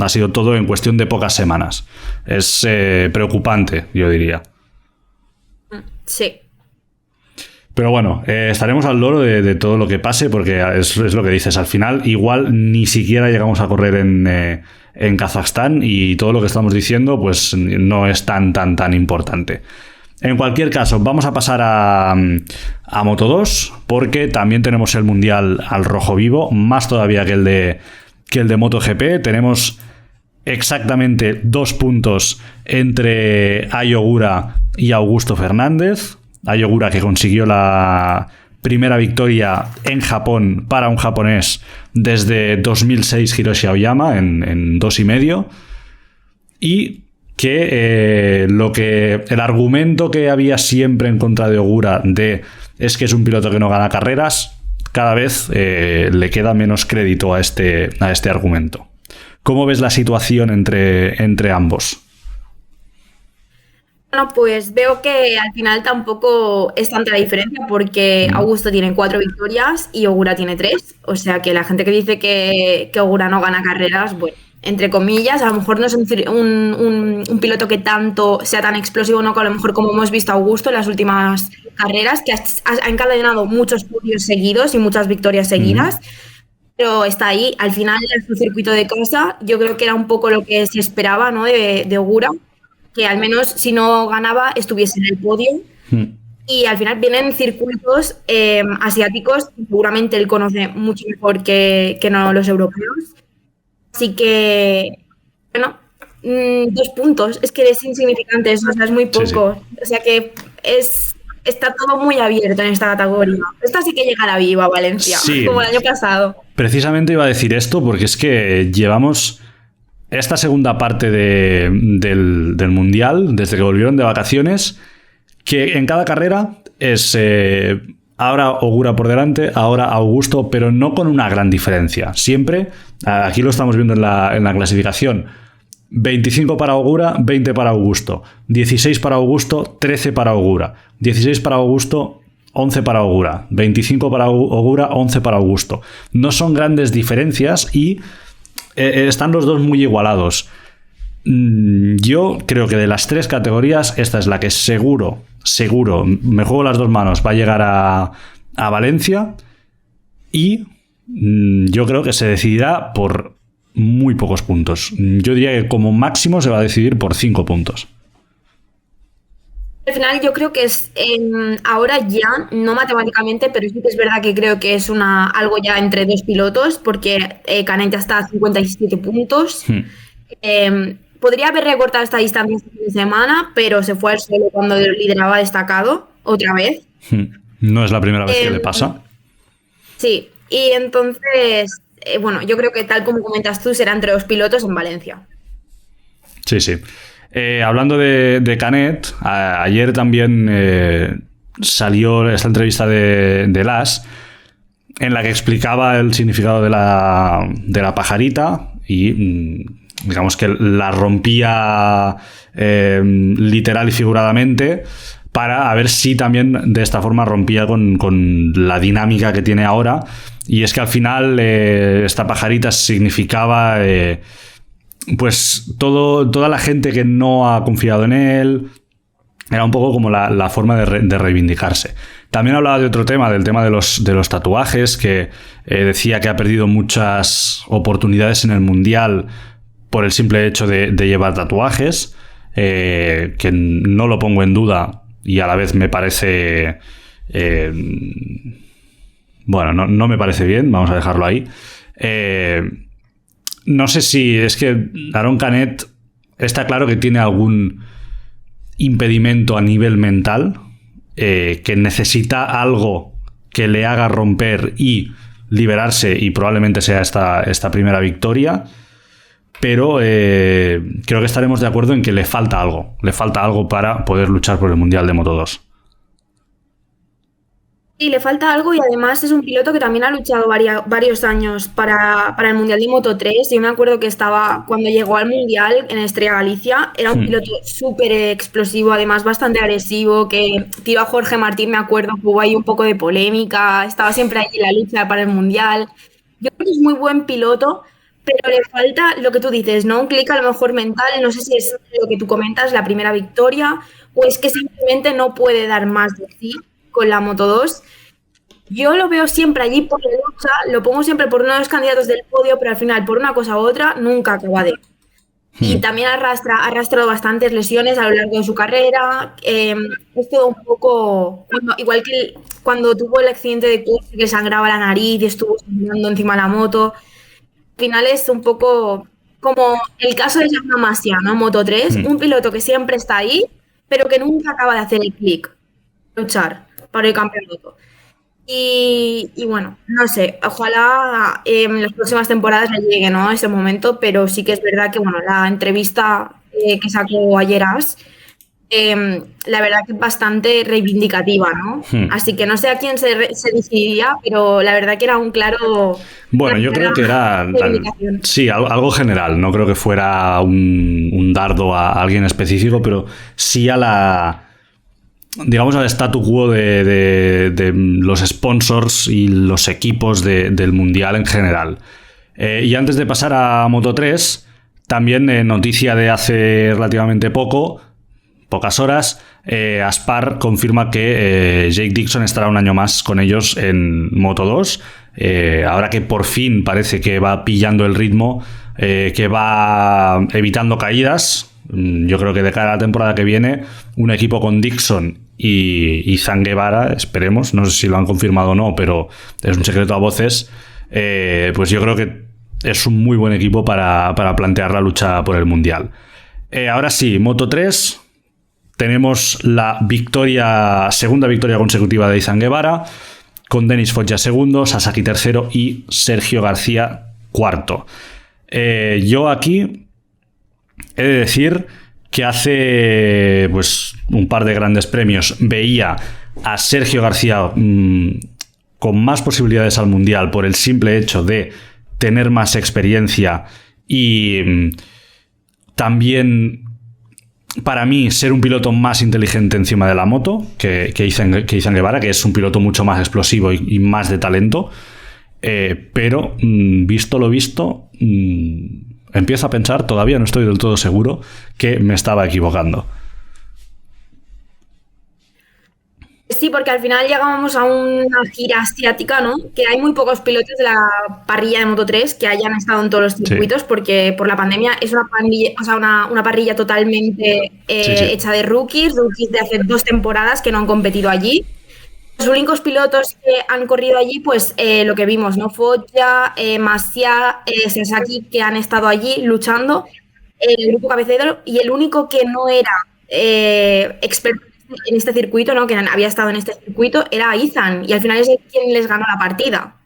ha sido todo en cuestión de pocas semanas. Es preocupante, yo diría. Sí. Pero bueno, estaremos al loro de todo lo que pase, porque es lo que dices. Al final, igual ni siquiera llegamos a correr en Kazajstán, y todo lo que estamos diciendo pues no es tan importante. En cualquier caso, vamos a pasar a Moto2, porque también tenemos el Mundial al rojo vivo, más todavía que el de MotoGP. Tenemos exactamente 2 puntos entre Ai Ogura y Augusto Fernández. Ai Ogura, que consiguió la primera victoria en Japón para un japonés desde 2006 Hiroshi Aoyama en 2,5. Y que el argumento que había siempre en contra de Ogura es que es un piloto que no gana carreras, cada vez le queda menos crédito a este argumento. ¿Cómo ves la situación entre ambos? Bueno, pues veo que al final tampoco es tanta la diferencia, porque Augusto tiene 4 victorias y Ogura tiene 3. O sea que la gente que dice que Ogura no gana carreras, bueno, entre comillas, a lo mejor no es un piloto que tanto sea tan explosivo, ¿no? Que a lo mejor como hemos visto a Augusto en las últimas carreras, que ha encadenado muchos podios seguidos y muchas victorias seguidas, pero está ahí. Al final es un circuito de casa. Yo creo que era un poco lo que se esperaba, ¿no? de Ogura, que al menos si no ganaba estuviese en el podio. Y al final vienen circuitos asiáticos, seguramente él conoce mucho mejor que no los europeos. Así que, bueno, 2 puntos, es que es insignificante eso, o sea, es muy poco. Sí. O sea que está todo muy abierto en esta categoría. Esta sí que llegará viva a Valencia, como el año pasado. Precisamente iba a decir esto, porque es que llevamos esta segunda parte del Mundial, desde que volvieron de vacaciones, que en cada carrera es ahora Ogura por delante, ahora Augusto, pero no con una gran diferencia. Siempre, aquí lo estamos viendo en la clasificación, 25 para Ogura, 20 para Augusto, 16 para Augusto, 13 para Ogura, 16 para Augusto, 11 para Ogura, 25 para Ogura, 11 para Augusto. No son grandes diferencias y están los dos muy igualados. Yo creo que de las tres categorías, esta es la que seguro, me juego las dos manos, va a llegar a Valencia, y yo creo que se decidirá por muy pocos puntos. Yo diría que como máximo se va a decidir por 5 puntos. Al final yo creo que es ahora ya, no matemáticamente, pero sí que es verdad que creo que es algo ya entre dos pilotos, porque Canet ya está a 57 puntos. Podría haber recortado esta distancia este fin de semana, pero se fue al suelo cuando lideraba destacado, otra vez. No es la primera vez que le pasa. Sí, y entonces, bueno, yo creo que tal como comentas tú, será entre dos pilotos en Valencia. Sí. Hablando de Canet, ayer también salió esta entrevista de Las, en la que explicaba el significado de la pajarita y digamos que la rompía literal y figuradamente, para ver si también de esta forma rompía con la dinámica que tiene ahora. Y es que al final esta pajarita significaba pues toda la gente que no ha confiado en él. Era un poco como la forma de reivindicarse. También hablaba de otro tema, del tema de los tatuajes, que decía que ha perdido muchas oportunidades en el Mundial por el simple hecho de llevar tatuajes, que no lo pongo en duda y a la vez me parece... bueno, no me parece bien, vamos a dejarlo ahí. No sé si es que Aaron Canet está claro que tiene algún impedimento a nivel mental, que necesita algo que le haga romper y liberarse, y probablemente sea esta primera victoria. Pero creo que estaremos de acuerdo en que le falta algo para poder luchar por el Mundial de Moto2. Sí, le falta algo, y además es un piloto que también ha luchado varios años para el Mundial de Moto3. Yo me acuerdo que estaba, cuando llegó al Mundial en Estrella Galicia, era un piloto súper explosivo, además bastante agresivo, que tiró a Jorge Martín, me acuerdo, hubo ahí un poco de polémica, estaba siempre ahí en la lucha para el Mundial. Yo creo que es muy buen piloto, pero le falta lo que tú dices, ¿no? Un clic a lo mejor mental, no sé si es lo que tú comentas, la primera victoria, o es que simplemente no puede dar más de sí con la Moto2. Yo lo veo siempre allí por la lucha, lo pongo siempre por uno de los candidatos del podio, pero al final, por una cosa u otra, nunca acaba de... Y también ha arrastrado bastantes lesiones a lo largo de su carrera. Es todo un poco... igual que cuando tuvo el accidente de coche, que sangraba la nariz y estuvo sangrando encima de la moto. Al final es un poco como el caso de Jaume Masia, ¿no? Moto3, un piloto que siempre está ahí, pero que nunca acaba de hacer el clic, luchar para el campeonato. Y bueno, no sé, ojalá en las próximas temporadas le llegue, ¿no?, ese momento, pero sí que es verdad que, bueno, la entrevista que sacó ayer As, la verdad que es bastante reivindicativa, ¿no? Así que no sé a quién se decidiría, pero la verdad que era un claro... Bueno, yo creo que era sí, algo general, no creo que fuera un dardo a alguien específico, pero sí a la... digamos al statu quo de los sponsors y los equipos del Mundial en general. Y antes de pasar a Moto3, también noticia de hace relativamente pocas horas, Aspar confirma que Jake Dixon estará un año más con ellos en Moto2, ahora que por fin parece que va pillando el ritmo, que va evitando caídas. Yo creo que de cara a la temporada que viene, un equipo con Dixon y Zhang Guevara, esperemos, no sé si lo han confirmado o no, pero es un secreto a voces, pues yo creo que es un muy buen equipo para plantear la lucha por el Mundial. Ahora sí, Moto3, tenemos la segunda victoria consecutiva de Izan Guevara, con Denis Foggia segundo, Sasaki tercero y Sergio García cuarto. Yo aquí he de decir que hace pues un par de grandes premios veía a Sergio García con más posibilidades al Mundial por el simple hecho de tener más experiencia y también, para mí, ser un piloto más inteligente encima de la moto que Izan Guevara, que es un piloto mucho más explosivo y más de talento. Pero, visto lo visto, empiezo a pensar, todavía no estoy del todo seguro, que me estaba equivocando. Sí, porque al final llegábamos a una gira asiática, ¿no? Que hay muy pocos pilotos de la parrilla de Moto3 que hayan estado en todos los circuitos, sí. Porque por la pandemia es una parrilla totalmente hecha de rookies de hace 2 temporadas que no han competido allí. Los únicos pilotos que han corrido allí, pues lo que vimos, ¿no? Foggia, Masia, Sasaki, que han estado allí luchando, el grupo cabecero, y el único que no era experto en este circuito, ¿no? Que había estado en este circuito, era Izan, y al final es quien les ganó la partida.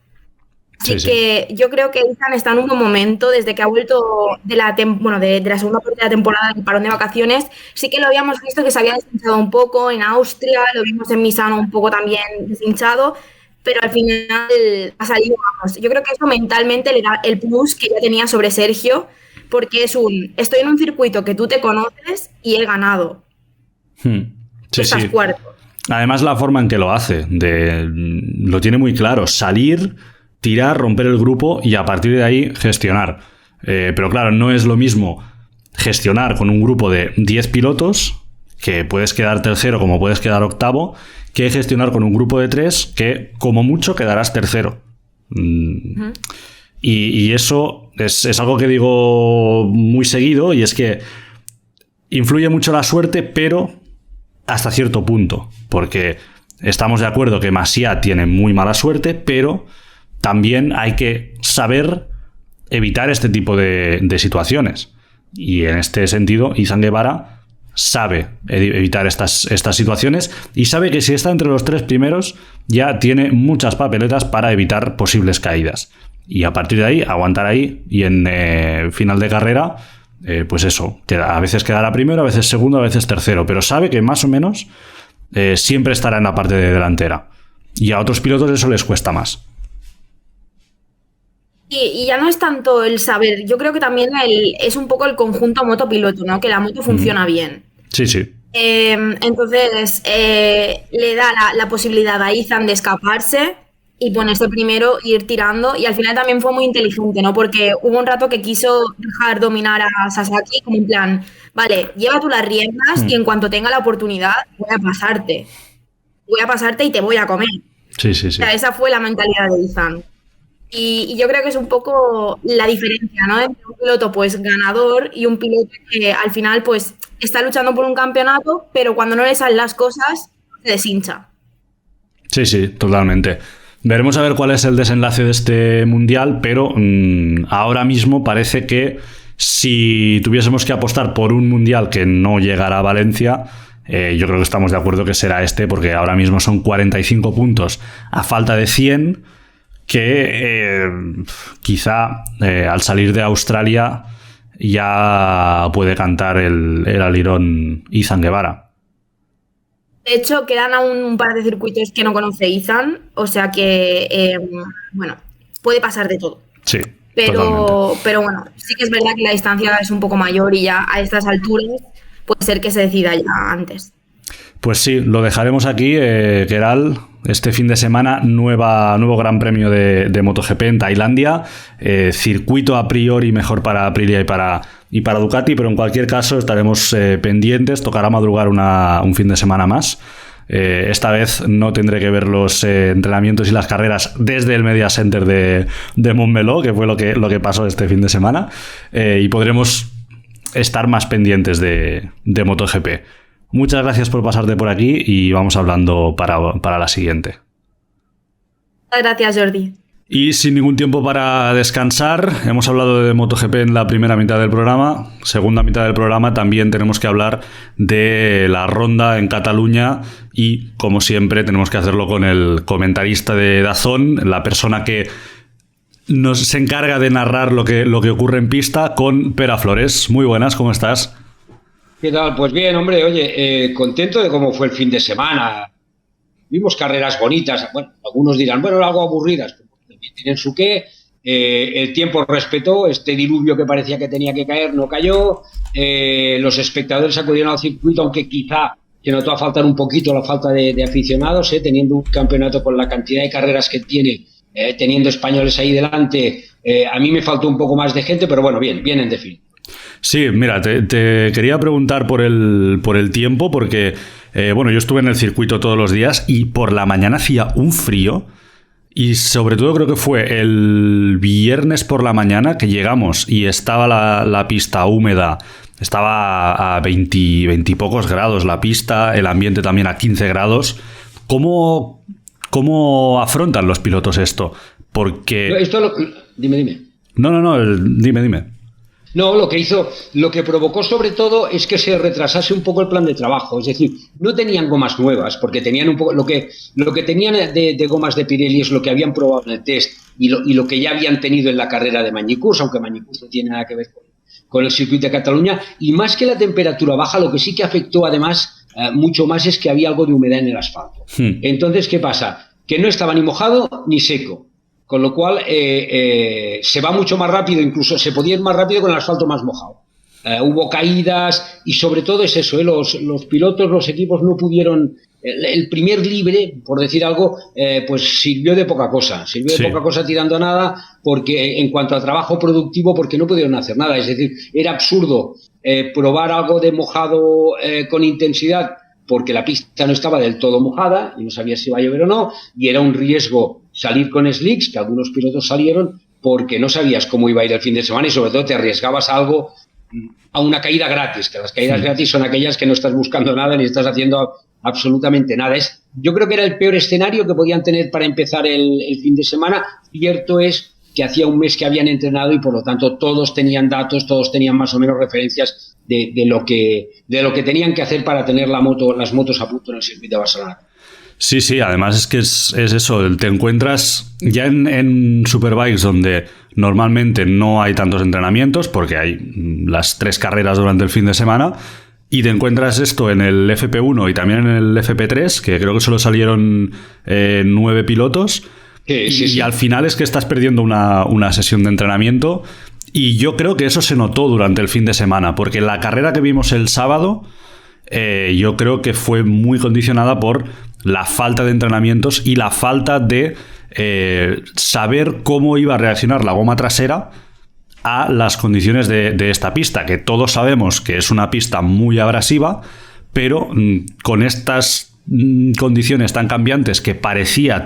Así que yo creo que Izan está en un buen momento desde que ha vuelto de la segunda parte de la temporada del parón de vacaciones. Sí que lo habíamos visto que se había deshinchado un poco en Austria, lo vimos en Misano un poco también deshinchado, pero al final ha salido, vamos. Yo creo que eso mentalmente le da el plus que ya tenía sobre Sergio, porque estoy en un circuito que tú te conoces y he ganado. Estás cuarto. Además, la forma en que lo hace, lo tiene muy claro: salir, tirar, romper el grupo y a partir de ahí gestionar. Pero claro, no es lo mismo gestionar con un grupo de 10 pilotos, que puedes quedar tercero como puedes quedar octavo, que gestionar con un grupo de 3 que como mucho quedarás tercero. Y eso es algo que digo muy seguido, y es que influye mucho la suerte, pero hasta cierto punto, porque estamos de acuerdo que Masia tiene muy mala suerte, pero también hay que saber evitar este tipo de situaciones. Y en este sentido, Izan Guevara sabe evitar estas situaciones y sabe que si está entre los 3 primeros ya tiene muchas papeletas para evitar posibles caídas. Y a partir de ahí, aguantar ahí y en final de carrera, pues eso, a veces quedará primero, a veces segundo, a veces tercero, pero sabe que más o menos siempre estará en la parte de delantera. Y a otros pilotos eso les cuesta más. Y ya no es tanto el saber, yo creo que también es un poco el conjunto moto-piloto, ¿no? Que la moto funciona bien. Sí. Entonces, le da la posibilidad a Izan de escaparse y ponerse primero, ir tirando, y al final también fue muy inteligente, ¿no? Porque hubo un rato que quiso dejar dominar a Sasaki como en plan, vale, lleva tú las riendas y en cuanto tenga la oportunidad voy a pasarte y te voy a comer. Sí. O sea, esa fue la mentalidad de Izan. Y yo creo que es un poco la diferencia, ¿no? Entre un piloto pues ganador y un piloto que al final pues está luchando por un campeonato, pero cuando no le salen las cosas se deshincha. Sí, totalmente. Veremos a ver cuál es el desenlace de este mundial, pero ahora mismo parece que si tuviésemos que apostar por un mundial que no llegará a Valencia, yo creo que estamos de acuerdo que será este, porque ahora mismo son 45 puntos a falta de 100, que quizá al salir de Australia ya puede cantar el alirón Izan Guevara. De hecho, quedan aún un par de circuitos que no conoce Izan, o sea que, puede pasar de todo. Sí, pero bueno, sí que es verdad que la distancia es un poco mayor y ya a estas alturas puede ser que se decida ya antes. Pues sí, lo dejaremos aquí, Keral. Este fin de semana, nuevo Gran Premio de MotoGP en Tailandia. Circuito a priori mejor para Aprilia y para Ducati, pero en cualquier caso estaremos pendientes. Tocará madrugar un fin de semana más. Esta vez no tendré que ver los entrenamientos y las carreras desde el Media Center de Montmeló, que fue lo que pasó este fin de semana. Y podremos estar más pendientes de MotoGP. Muchas gracias por pasarte por aquí y vamos hablando para la siguiente. Gracias, Jordi. Y sin ningún tiempo para descansar, hemos hablado de MotoGP en la primera mitad del programa. Segunda mitad del programa también tenemos que hablar de la ronda en Cataluña y, como siempre, tenemos que hacerlo con el comentarista de DAZN, la persona que se encarga de narrar lo que ocurre en pista, con Pera Flores. Muy buenas, ¿cómo estás? ¿Qué tal? Pues bien, hombre, oye, contento de cómo fue el fin de semana. vimos carreras bonitas, bueno, algunos dirán, bueno, algo aburridas, tienen su qué. El tiempo respetó, este diluvio que parecía que tenía que caer no cayó, los espectadores acudieron al circuito, aunque quizá que notó a faltar un poquito la falta de aficionados, teniendo un campeonato con la cantidad de carreras que tiene, teniendo españoles ahí delante, a mí me faltó un poco más de gente, pero bueno, bien en definitiva. Sí, mira, te quería preguntar por el tiempo, porque bueno, yo estuve en el circuito todos los días y por la mañana hacía un frío. Y sobre todo creo que fue el viernes por la mañana que llegamos y estaba la pista húmeda, estaba a 20 y pocos grados la pista, el ambiente también a 15 grados. ¿Cómo afrontan los pilotos esto? Porque... Dime. No, dime. No, lo que provocó sobre todo es que se retrasase un poco el plan de trabajo, es decir, no tenían gomas nuevas, porque tenían un poco lo que tenían de gomas de Pirelli es lo que habían probado en el test y lo que ya habían tenido en la carrera de Magny-Cours, aunque Magny-Cours no tiene nada que ver con el circuito de Cataluña, y más que la temperatura baja, lo que sí que afectó además mucho más es que había algo de humedad en el asfalto. Entonces, ¿qué pasa? Que no estaba ni mojado ni seco. Con lo cual se va mucho más rápido, incluso se podía ir más rápido con el asfalto más mojado. Hubo caídas y sobre todo es eso, los pilotos, los equipos no pudieron... El primer libre, por decir algo, pues sirvió de poca cosa. Poca cosa tirando a nada, porque en cuanto a trabajo productivo, porque no pudieron hacer nada. Es decir, era absurdo probar algo de mojado con intensidad, porque la pista no estaba del todo mojada y no sabía si iba a llover o no, y era un riesgo salir con slicks, que algunos pilotos salieron, porque no sabías cómo iba a ir el fin de semana y sobre todo te arriesgabas a una caída gratis, que las caídas gratis son aquellas que no estás buscando nada ni estás haciendo absolutamente nada. Yo creo que era el peor escenario que podían tener para empezar el fin de semana. Cierto es que hacía un mes que habían entrenado y por lo tanto todos tenían datos, todos tenían más o menos referencias de lo que tenían que hacer para tener las motos a punto en el circuito de Barcelona. Sí, además es que es eso, te encuentras ya en Superbikes donde normalmente no hay tantos entrenamientos porque hay las 3 carreras durante el fin de semana y te encuentras esto en el FP1 y también en el FP3, que creo que solo salieron 9 pilotos y al final es que estás perdiendo una sesión de entrenamiento y yo creo que eso se notó durante el fin de semana porque la carrera que vimos el sábado yo creo que fue muy condicionada por la falta de entrenamientos y la falta de saber cómo iba a reaccionar la goma trasera a las condiciones de esta pista, que todos sabemos que es una pista muy abrasiva, pero con estas condiciones tan cambiantes que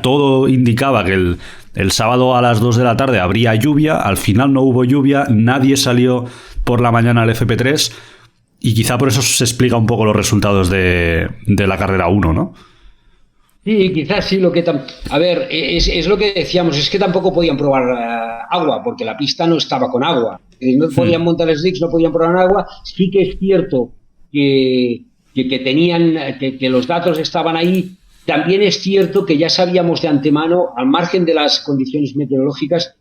todo indicaba que el sábado a las 2 de la tarde habría lluvia, al final no hubo lluvia, nadie salió por la mañana al FP3 y quizá por eso se explica un poco los resultados de la carrera 1, ¿no? Sí, quizás sí, a ver, es lo que decíamos, es que tampoco podían probar agua, porque la pista no estaba con agua. No podían montar slicks, no podían probar agua. Sí que es cierto que tenían, que los datos estaban ahí. También es cierto que ya sabíamos de antemano, al margen de las condiciones meteorológicas,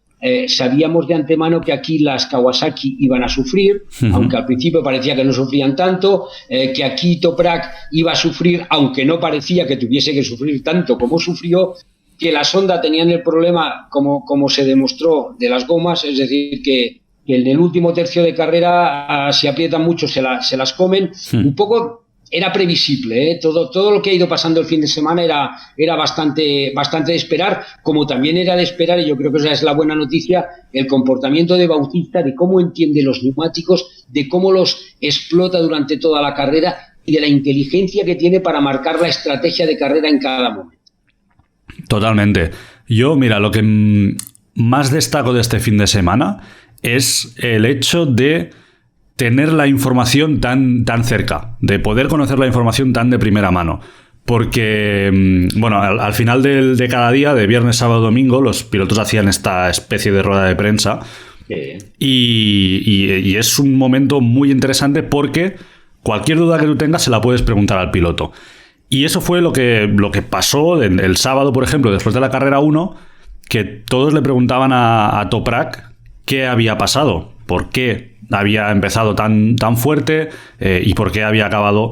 sabíamos de antemano que aquí las Kawasaki iban a sufrir, aunque al principio parecía que no sufrían tanto, que aquí Toprak iba a sufrir, aunque no parecía que tuviese que sufrir tanto como sufrió, que las Honda tenían el problema, como se demostró, de las gomas, es decir, que en el último tercio de carrera, si aprietan mucho, se las comen. Un poco era previsible, ¿eh? Todo lo que ha ido pasando el fin de semana era bastante de esperar, como también era de esperar, y yo creo que esa es la buena noticia, el comportamiento de Bautista, de cómo entiende los neumáticos, de cómo los explota durante toda la carrera y de la inteligencia que tiene para marcar la estrategia de carrera en cada momento. Totalmente. Yo, mira, lo que más destaco de este fin de semana es el hecho de tener la información tan cerca, de poder conocer la información tan de primera mano. Porque, bueno, al final de cada día, de viernes, sábado, domingo, los pilotos hacían esta especie de rueda de prensa. Y es un momento muy interesante porque cualquier duda que tú tengas se la puedes preguntar al piloto. Y eso fue lo que pasó el sábado, por ejemplo, después de la carrera 1, que todos le preguntaban a Toprak qué había pasado, por qué había empezado tan fuerte y por qué había acabado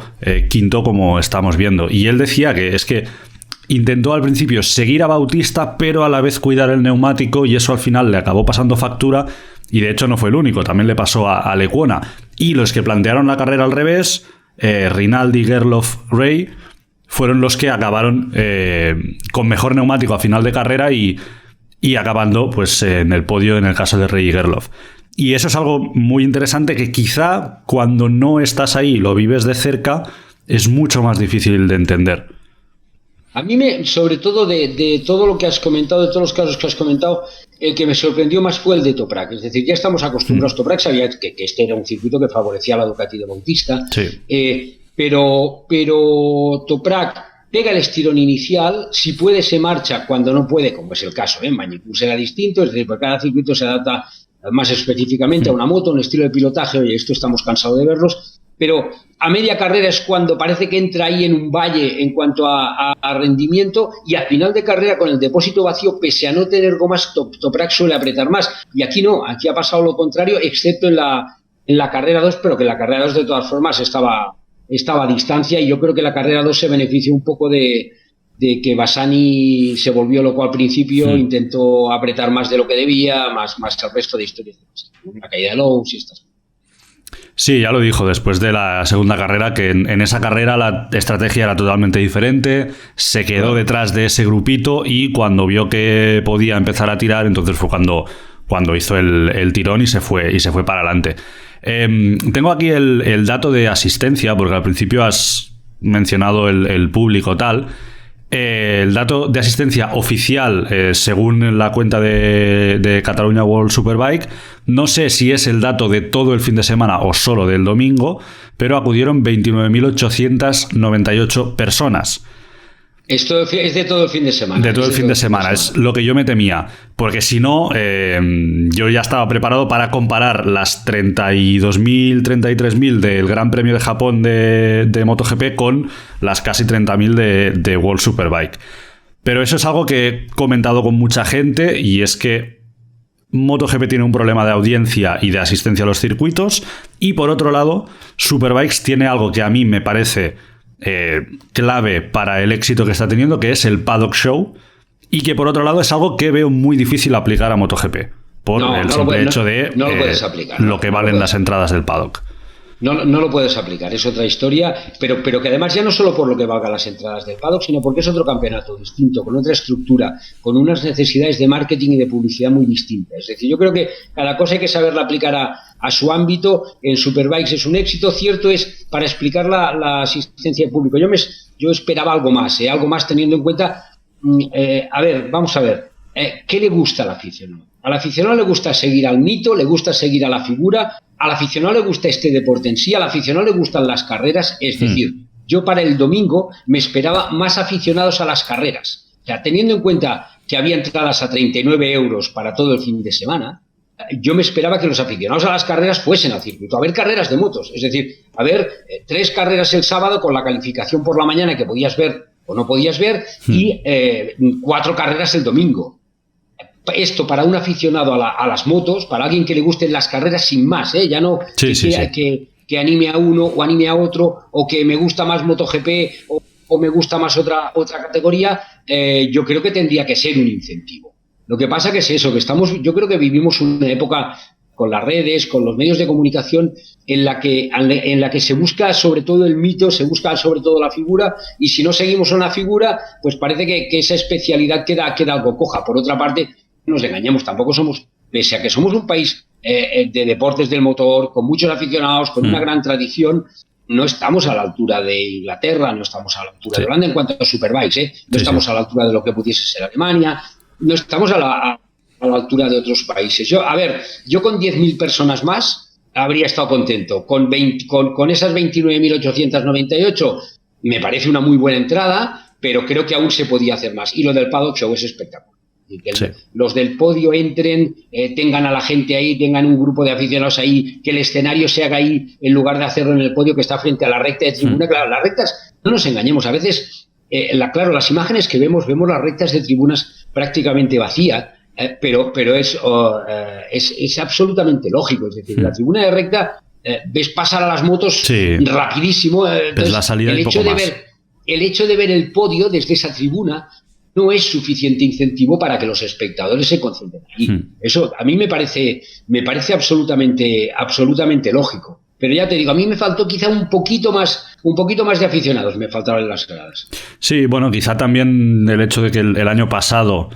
quinto como estamos viendo. Y él decía que es que intentó al principio seguir a Bautista, pero a la vez cuidar el neumático, y eso al final le acabó pasando factura, y de hecho no fue el único, también le pasó a Lecuona. Y los que plantearon la carrera al revés, Rinaldi, Gerloff, Ray, fueron los que acabaron con mejor neumático a final de carrera y acabando pues en el podio en el caso de Ray y Gerloff. Y eso es algo muy interesante que quizá cuando no estás ahí y lo vives de cerca es mucho más difícil de entender. A mí, sobre todo de todo lo que has comentado, de todos los casos que has comentado, el que me sorprendió más fue el de Toprak. Es decir, ya estamos acostumbrados. Toprak sabía que este era un circuito que favorecía a la Ducati de Bautista. Sí. Pero Toprak pega el estirón inicial, si puede se marcha, cuando no puede, como es el caso, en Magny-Cours será distinto, es decir, porque cada circuito se adapta más específicamente a una moto, un estilo de pilotaje, oye, esto estamos cansados de verlos, pero a media carrera es cuando parece que entra ahí en un valle en cuanto a rendimiento, y a final de carrera con el depósito vacío, pese a no tener gomas, Toprak suele apretar más, y aquí no, aquí ha pasado lo contrario, excepto en la carrera 2, pero que en la carrera 2 de todas formas estaba a distancia, y yo creo que la carrera 2 se benefició un poco de que Bassani se volvió loco al principio, intentó apretar más de lo que debía, más el resto de historias, una caída de Lowe's y estas. Sí, ya lo dijo después de la segunda carrera, que en esa carrera la estrategia era totalmente diferente, se quedó detrás de ese grupito y cuando vio que podía empezar a tirar, entonces fue cuando hizo el tirón y se fue para adelante. Tengo aquí el dato de asistencia, porque al principio has mencionado el público tal. El dato de asistencia oficial, según la cuenta de Catalunya World Superbike, no sé si es el dato de todo el fin de semana o solo del domingo, pero acudieron 29.898 personas. Esto es de todo el fin de semana. De todo el fin de semana, es lo que yo me temía. Porque si no, yo ya estaba preparado para comparar las 32.000, 33.000 del Gran Premio de Japón de MotoGP con las casi 30.000 de World Superbike. Pero eso es algo que he comentado con mucha gente, y es que MotoGP tiene un problema de audiencia y de asistencia a los circuitos, y por otro lado, Superbikes tiene algo que a mí me parece clave para el éxito que está teniendo, que es el Paddock Show, y que por otro lado es algo que veo muy difícil aplicar a MotoGP por el simple hecho de lo que valen las entradas del paddock. No lo puedes aplicar, es otra historia, pero que además ya no solo por lo que valgan las entradas del paddock, sino porque es otro campeonato distinto, con otra estructura, con unas necesidades de marketing y de publicidad muy distintas. Es decir, yo creo que cada cosa hay que saberla aplicar a su ámbito. En Superbikes es un éxito, cierto es, para explicar la asistencia del público. Yo esperaba algo más teniendo en cuenta, vamos a ver, ¿qué le gusta al aficionado? Al aficionado le gusta seguir al mito, le gusta seguir a la figura, al aficionado le gusta este deporte en sí, al aficionado le gustan las carreras, es decir, yo para el domingo me esperaba más aficionados a las carreras. O sea, teniendo en cuenta que había entradas a 39 euros para todo el fin de semana, yo me esperaba que los aficionados a las carreras fuesen al circuito, a ver carreras de motos, es decir, a ver 3 carreras el sábado con la calificación por la mañana que podías ver o no podías ver, y 4 carreras el domingo. Esto para un aficionado a las motos, para alguien que le gusten las carreras sin más, ya no que anime a uno o anime a otro, o que me gusta más MotoGP o me gusta más otra categoría, yo creo que tendría que ser un incentivo. Lo que pasa que es eso, yo creo que vivimos una época con las redes, con los medios de comunicación, en la que se busca sobre todo el mito, se busca sobre todo la figura, y si no seguimos una figura, pues parece que esa especialidad queda algo coja. Por otra parte, nos engañemos, tampoco somos, pese a que somos un país de deportes del motor, con muchos aficionados, con una gran tradición, no estamos a la altura de Inglaterra, no estamos a la altura de Holanda en cuanto a Superbikes, no estamos a la altura de lo que pudiese ser Alemania, no estamos a la altura de otros países. Yo con 10.000 personas más habría estado contento. Con esas 29.898 me parece una muy buena entrada, pero creo que aún se podía hacer más. Y lo del Paddock Show es espectacular. Que los del podio entren, tengan a la gente ahí, tengan un grupo de aficionados ahí, que el escenario se haga ahí en lugar de hacerlo en el podio que está frente a la recta de tribuna. Claro, las rectas, no nos engañemos, a veces, las imágenes que vemos las rectas de tribunas prácticamente vacías, pero es absolutamente lógico. Es decir, la tribuna de recta ves pasar a las motos rapidísimo. Entonces, la salida el hecho de ver el hecho de ver el podio desde esa tribuna no es suficiente incentivo para que los espectadores se concentren allí. Eso a mí me parece absolutamente lógico. Pero ya te digo, a mí me faltó quizá un poquito más de aficionados, me faltaban en las gradas. Sí, bueno, quizá también el hecho de que el año pasado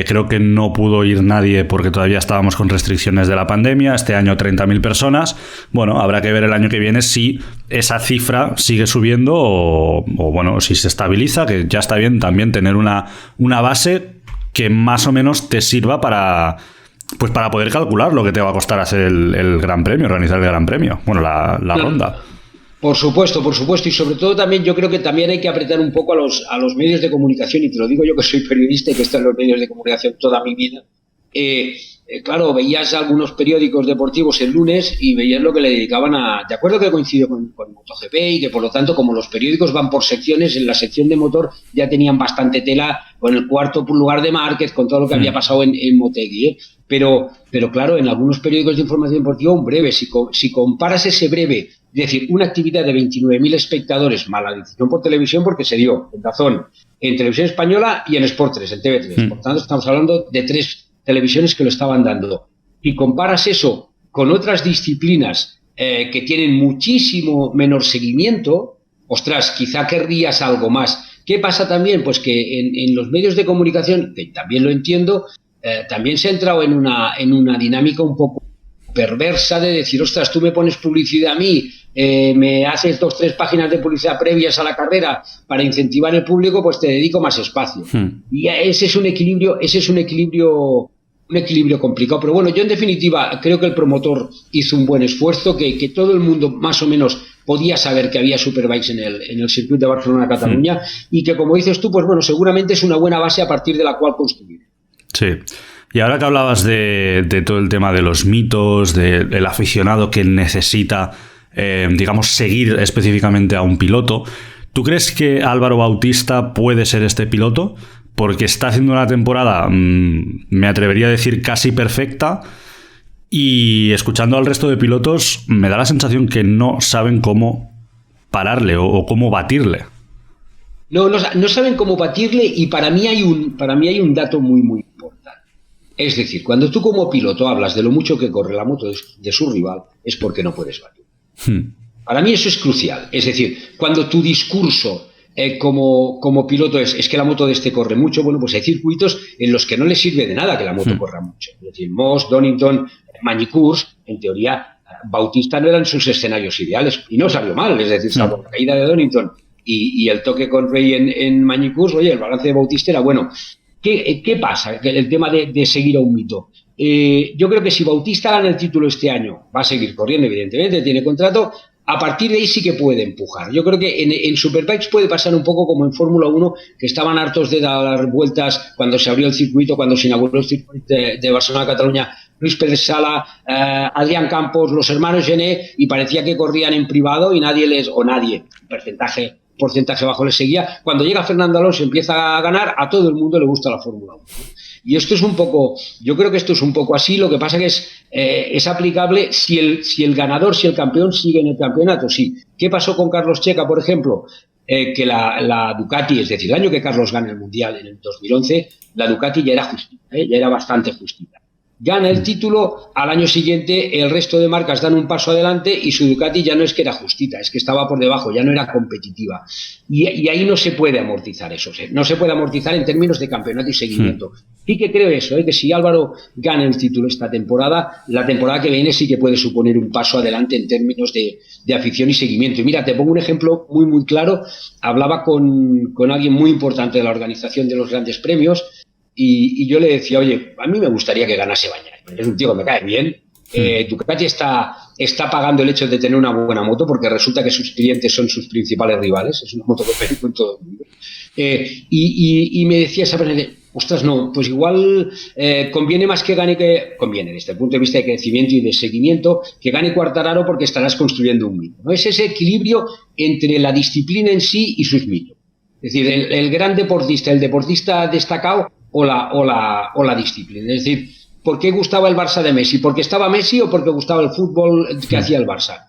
creo que no pudo ir nadie porque todavía estábamos con restricciones de la pandemia. Este año 30.000 personas. Bueno, habrá que ver el año que viene si esa cifra sigue subiendo o bueno, si se estabiliza, que ya está bien también tener una base que más o menos te sirva para poder calcular lo que te va a costar hacer el Gran Premio, organizar el Gran Premio. Bueno, la ronda. Por supuesto, y sobre todo también yo creo que también hay que apretar un poco a los medios de comunicación, y te lo digo yo que soy periodista y que he estado en los medios de comunicación toda mi vida. Claro, veías algunos periódicos deportivos el lunes y veías lo que le dedicaban de acuerdo que coincidió con MotoGP y que por lo tanto como los periódicos van por secciones, en la sección de motor ya tenían bastante tela con el cuarto lugar de Márquez, con todo lo que había pasado en Motegi, Pero claro, en algunos periódicos de información deportiva un breve, si comparas ese breve, es decir, una actividad de 29.000 espectadores, más la difusión por televisión, porque se dio en DAZN, en Televisión Española y en Sport 3, en TV3. Por tanto, estamos hablando de 3 televisiones que lo estaban dando. Y comparas eso con otras disciplinas que tienen muchísimo menor seguimiento, ostras, quizá querrías algo más. ¿Qué pasa también? Pues que en los medios de comunicación, que también lo entiendo, también se ha entrado en una dinámica un poco perversa de decir, ostras, tú me pones publicidad a mí, me haces 2 o 3 páginas de publicidad previas a la carrera para incentivar el público, pues te dedico más espacio. Y ese es un equilibrio complicado. Pero bueno, yo en definitiva creo que el promotor hizo un buen esfuerzo, que todo el mundo más o menos podía saber que había Superbikes en el circuito de Barcelona-Cataluña y que, como dices tú, pues bueno, seguramente es una buena base a partir de la cual construir. Sí. Y ahora que hablabas de todo el tema de los mitos, del aficionado que necesita, digamos, seguir específicamente a un piloto, ¿tú crees que Álvaro Bautista puede ser este piloto? Porque está haciendo una temporada, me atrevería a decir, casi perfecta, y escuchando al resto de pilotos me da la sensación que no saben cómo pararle o cómo batirle. No saben cómo batirle, y para mí hay un dato muy, muy importante. Es decir, cuando tú como piloto hablas de lo mucho que corre la moto de su rival, es porque no puedes batir. Para mí eso es crucial. Es decir, cuando tu discurso como piloto es que la moto de este corre mucho, bueno, pues hay circuitos en los que no le sirve de nada que la moto corra mucho. Es decir, Moss, Donington, Magny-Cours, en teoría, Bautista no eran sus escenarios ideales, y no salió mal. Es decir, salvo la caída de Donington y el toque con Rey en Magny-Cours, oye, el balance de Bautista era bueno. ¿Qué pasa? El tema de seguir a un mito. Yo creo que si Bautista gana el título este año, va a seguir corriendo, evidentemente, tiene contrato. A partir de ahí sí que puede empujar. Yo creo que en Superbikes puede pasar un poco como en Fórmula 1, que estaban hartos de dar vueltas cuando se abrió el circuito, cuando se inauguró el circuito de Barcelona-Cataluña, Luis Pérez Sala, Adrián Campos, los hermanos Gené, y parecía que corrían en privado y nadie, porcentaje bajo les seguía. Cuando llega Fernando Alonso y empieza a ganar, a todo el mundo le gusta la Fórmula 1. Y esto es un poco, yo creo que esto es un poco así. Lo que pasa que es aplicable si el ganador, si el campeón sigue en el campeonato, sí. ¿Qué pasó con Carlos Checa, por ejemplo? Que la Ducati, es decir, el año que Carlos gana el Mundial en el 2011, la Ducati ya era justita, ya era bastante justita. Gana el título, al año siguiente el resto de marcas dan un paso adelante y su Ducati ya no es que era justita, es que estaba por debajo, ya no era competitiva. Y ahí no se puede amortizar eso, no se puede amortizar en términos de campeonato y seguimiento. Sí que creo eso, que si Álvaro gana el título esta temporada, la temporada que viene sí que puede suponer un paso adelante en términos de afición y seguimiento. Y mira, te pongo un ejemplo muy, muy claro. Hablaba con alguien muy importante de la organización de los grandes premios, y yo le decía, oye, a mí me gustaría que ganase Bagnaia, es un tío que me cae bien. Ducati está pagando el hecho de tener una buena moto, porque resulta que sus clientes son sus principales rivales, es una moto que pega con todo el mundo. Y me decía esa persona, ostras, no, pues igual conviene más que gane, conviene desde el punto de vista de crecimiento y de seguimiento, que gane Quartararo, porque estarás construyendo un mito, ¿no? Es ese equilibrio entre la disciplina en sí y sus mitos. Es decir, el gran deportista, el deportista destacado o la disciplina. Es decir, ¿por qué gustaba el Barça de Messi? ¿Porque estaba Messi o porque gustaba el fútbol que hacía el Barça?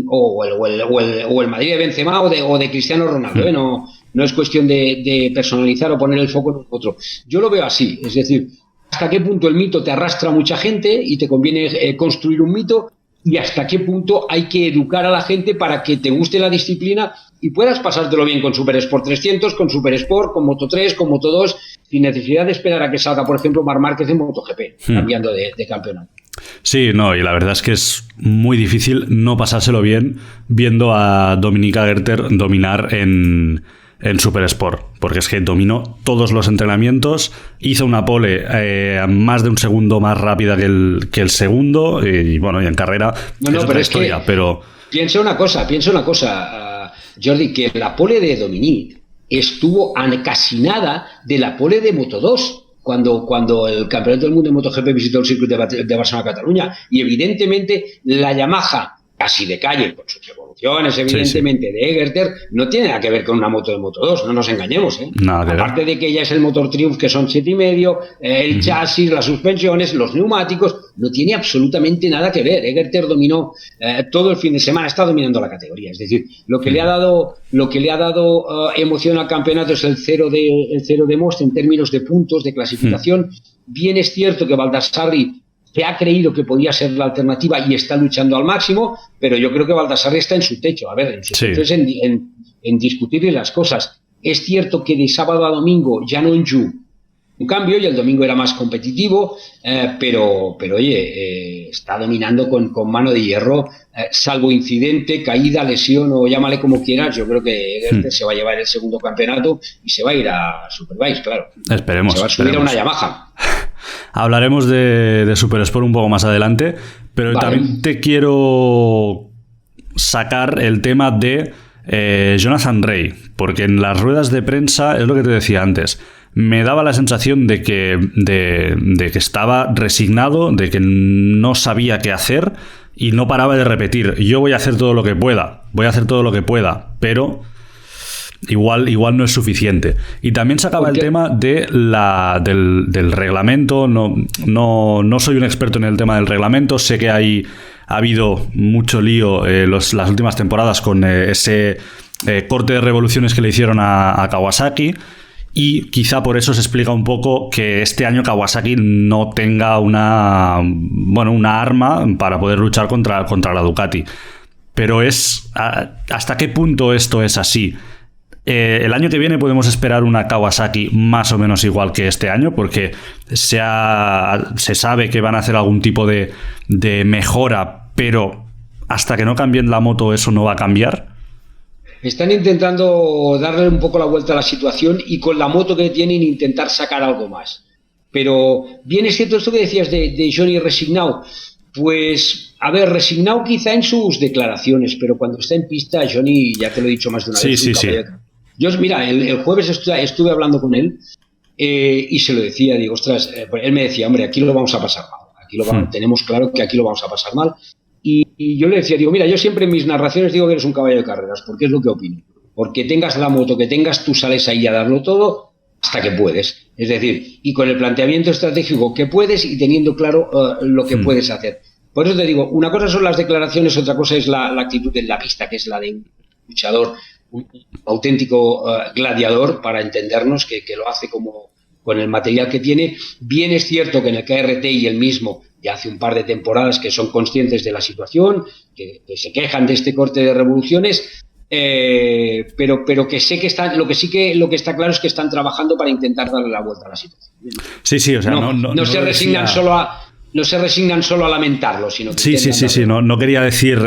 O el Madrid de Benzema o de Cristiano Ronaldo. no es cuestión de personalizar o poner el foco en otro. Yo lo veo así, es decir, hasta qué punto el mito te arrastra a mucha gente y te conviene construir un mito, y hasta qué punto hay que educar a la gente para que te guste la disciplina y puedas pasártelo bien con Super Sport 300, con Super Sport, con Moto 3, con Moto 2, sin necesidad de esperar a que salga, por ejemplo, Marc Márquez en MotoGP, cambiando de campeonato. Sí, no, y la verdad es que es muy difícil no pasárselo bien viendo a Dominique Aegerter dominar en Super Sport, porque es que dominó todos los entrenamientos, hizo una pole más de un segundo más rápida que el segundo, y bueno, y en carrera es otra historia, que pero... Piensa una cosa, Jordi, que la pole de Dominique estuvo casi nada de la pole de Moto 2, cuando el Campeonato del Mundo de MotoGP visitó el circuito de Barcelona-Cataluña, y evidentemente la Yamaha, casi de calle, con sus evoluciones, evidentemente, de Aegerter, no tiene nada que ver con una moto de Moto 2, no nos engañemos, ¿eh? Aparte de que ella es el motor Triumph, que son 7,5, el chasis, las suspensiones, los neumáticos, no tiene absolutamente nada que ver. Aegerter dominó todo el fin de semana, está dominando la categoría, es decir, lo que le ha dado emoción al campeonato es el cero de Most en términos de puntos, de clasificación. Bien es cierto que Baldassarri que ha creído que podía ser la alternativa y está luchando al máximo, pero yo creo que Baldassarri está en su techo. A ver, en su techo es en discutirle las cosas. Es cierto que de sábado a domingo ya no en un cambio, y el domingo era más competitivo, pero oye, está dominando con mano de hierro, salvo incidente, caída, lesión o llámale como quieras. Yo creo que Aegerter se va a llevar el segundo campeonato y se va a ir a Superbike, claro. Esperemos. Se va a subir a una Yamaha. Hablaremos de Super Sport un poco más adelante, pero también te quiero sacar el tema de Jonathan Rea, porque en las ruedas de prensa, es lo que te decía antes, me daba la sensación de que estaba resignado, de que no sabía qué hacer y no paraba de repetir: yo voy a hacer todo lo que pueda, pero igual no es suficiente. Y también sacaba el tema del reglamento. No soy un experto en el tema del reglamento, sé que ha habido mucho lío las últimas temporadas con ese corte de revoluciones que le hicieron a Kawasaki, y quizá por eso se explica un poco que este año Kawasaki no tenga una arma para poder luchar contra la Ducati. Pero ¿hasta qué punto esto es así? El año que viene podemos esperar una Kawasaki más o menos igual que este año, porque se sabe que van a hacer algún tipo de mejora, pero hasta que no cambien la moto eso no va a cambiar. Están intentando darle un poco la vuelta a la situación y con la moto que tienen intentar sacar algo más. Pero bien es cierto esto que decías de Johnny resignado. Pues, a ver, resignado quizá en sus declaraciones, pero cuando está en pista, Johnny, ya te lo he dicho más de una vez. Sí. Yo, mira, el jueves estuve hablando con él y se lo decía, digo, ostras, él me decía, hombre, aquí lo vamos a pasar mal. Tenemos claro que aquí lo vamos a pasar mal. Y yo le decía, digo, mira, yo siempre en mis narraciones digo que eres un caballo de carreras, porque es lo que opino. Porque tengas la moto, que tengas, tú sales ahí a darlo todo hasta que puedes. Es decir, y con el planteamiento estratégico que puedes y teniendo claro lo que puedes hacer. Por eso te digo, una cosa son las declaraciones, otra cosa es la actitud en la pista, que es la de un luchador, un auténtico gladiador, para entendernos, que lo hace como con el material que tiene. Bien es cierto que en el KRT y el mismo ya hace un par de temporadas que son conscientes de la situación, que se quejan de este corte de revoluciones, pero que sé que están, lo que está claro es que están trabajando para intentar darle la vuelta a la situación. Sí, o sea, no se resignan solo a lamentarlo, sino que sí, no quería decir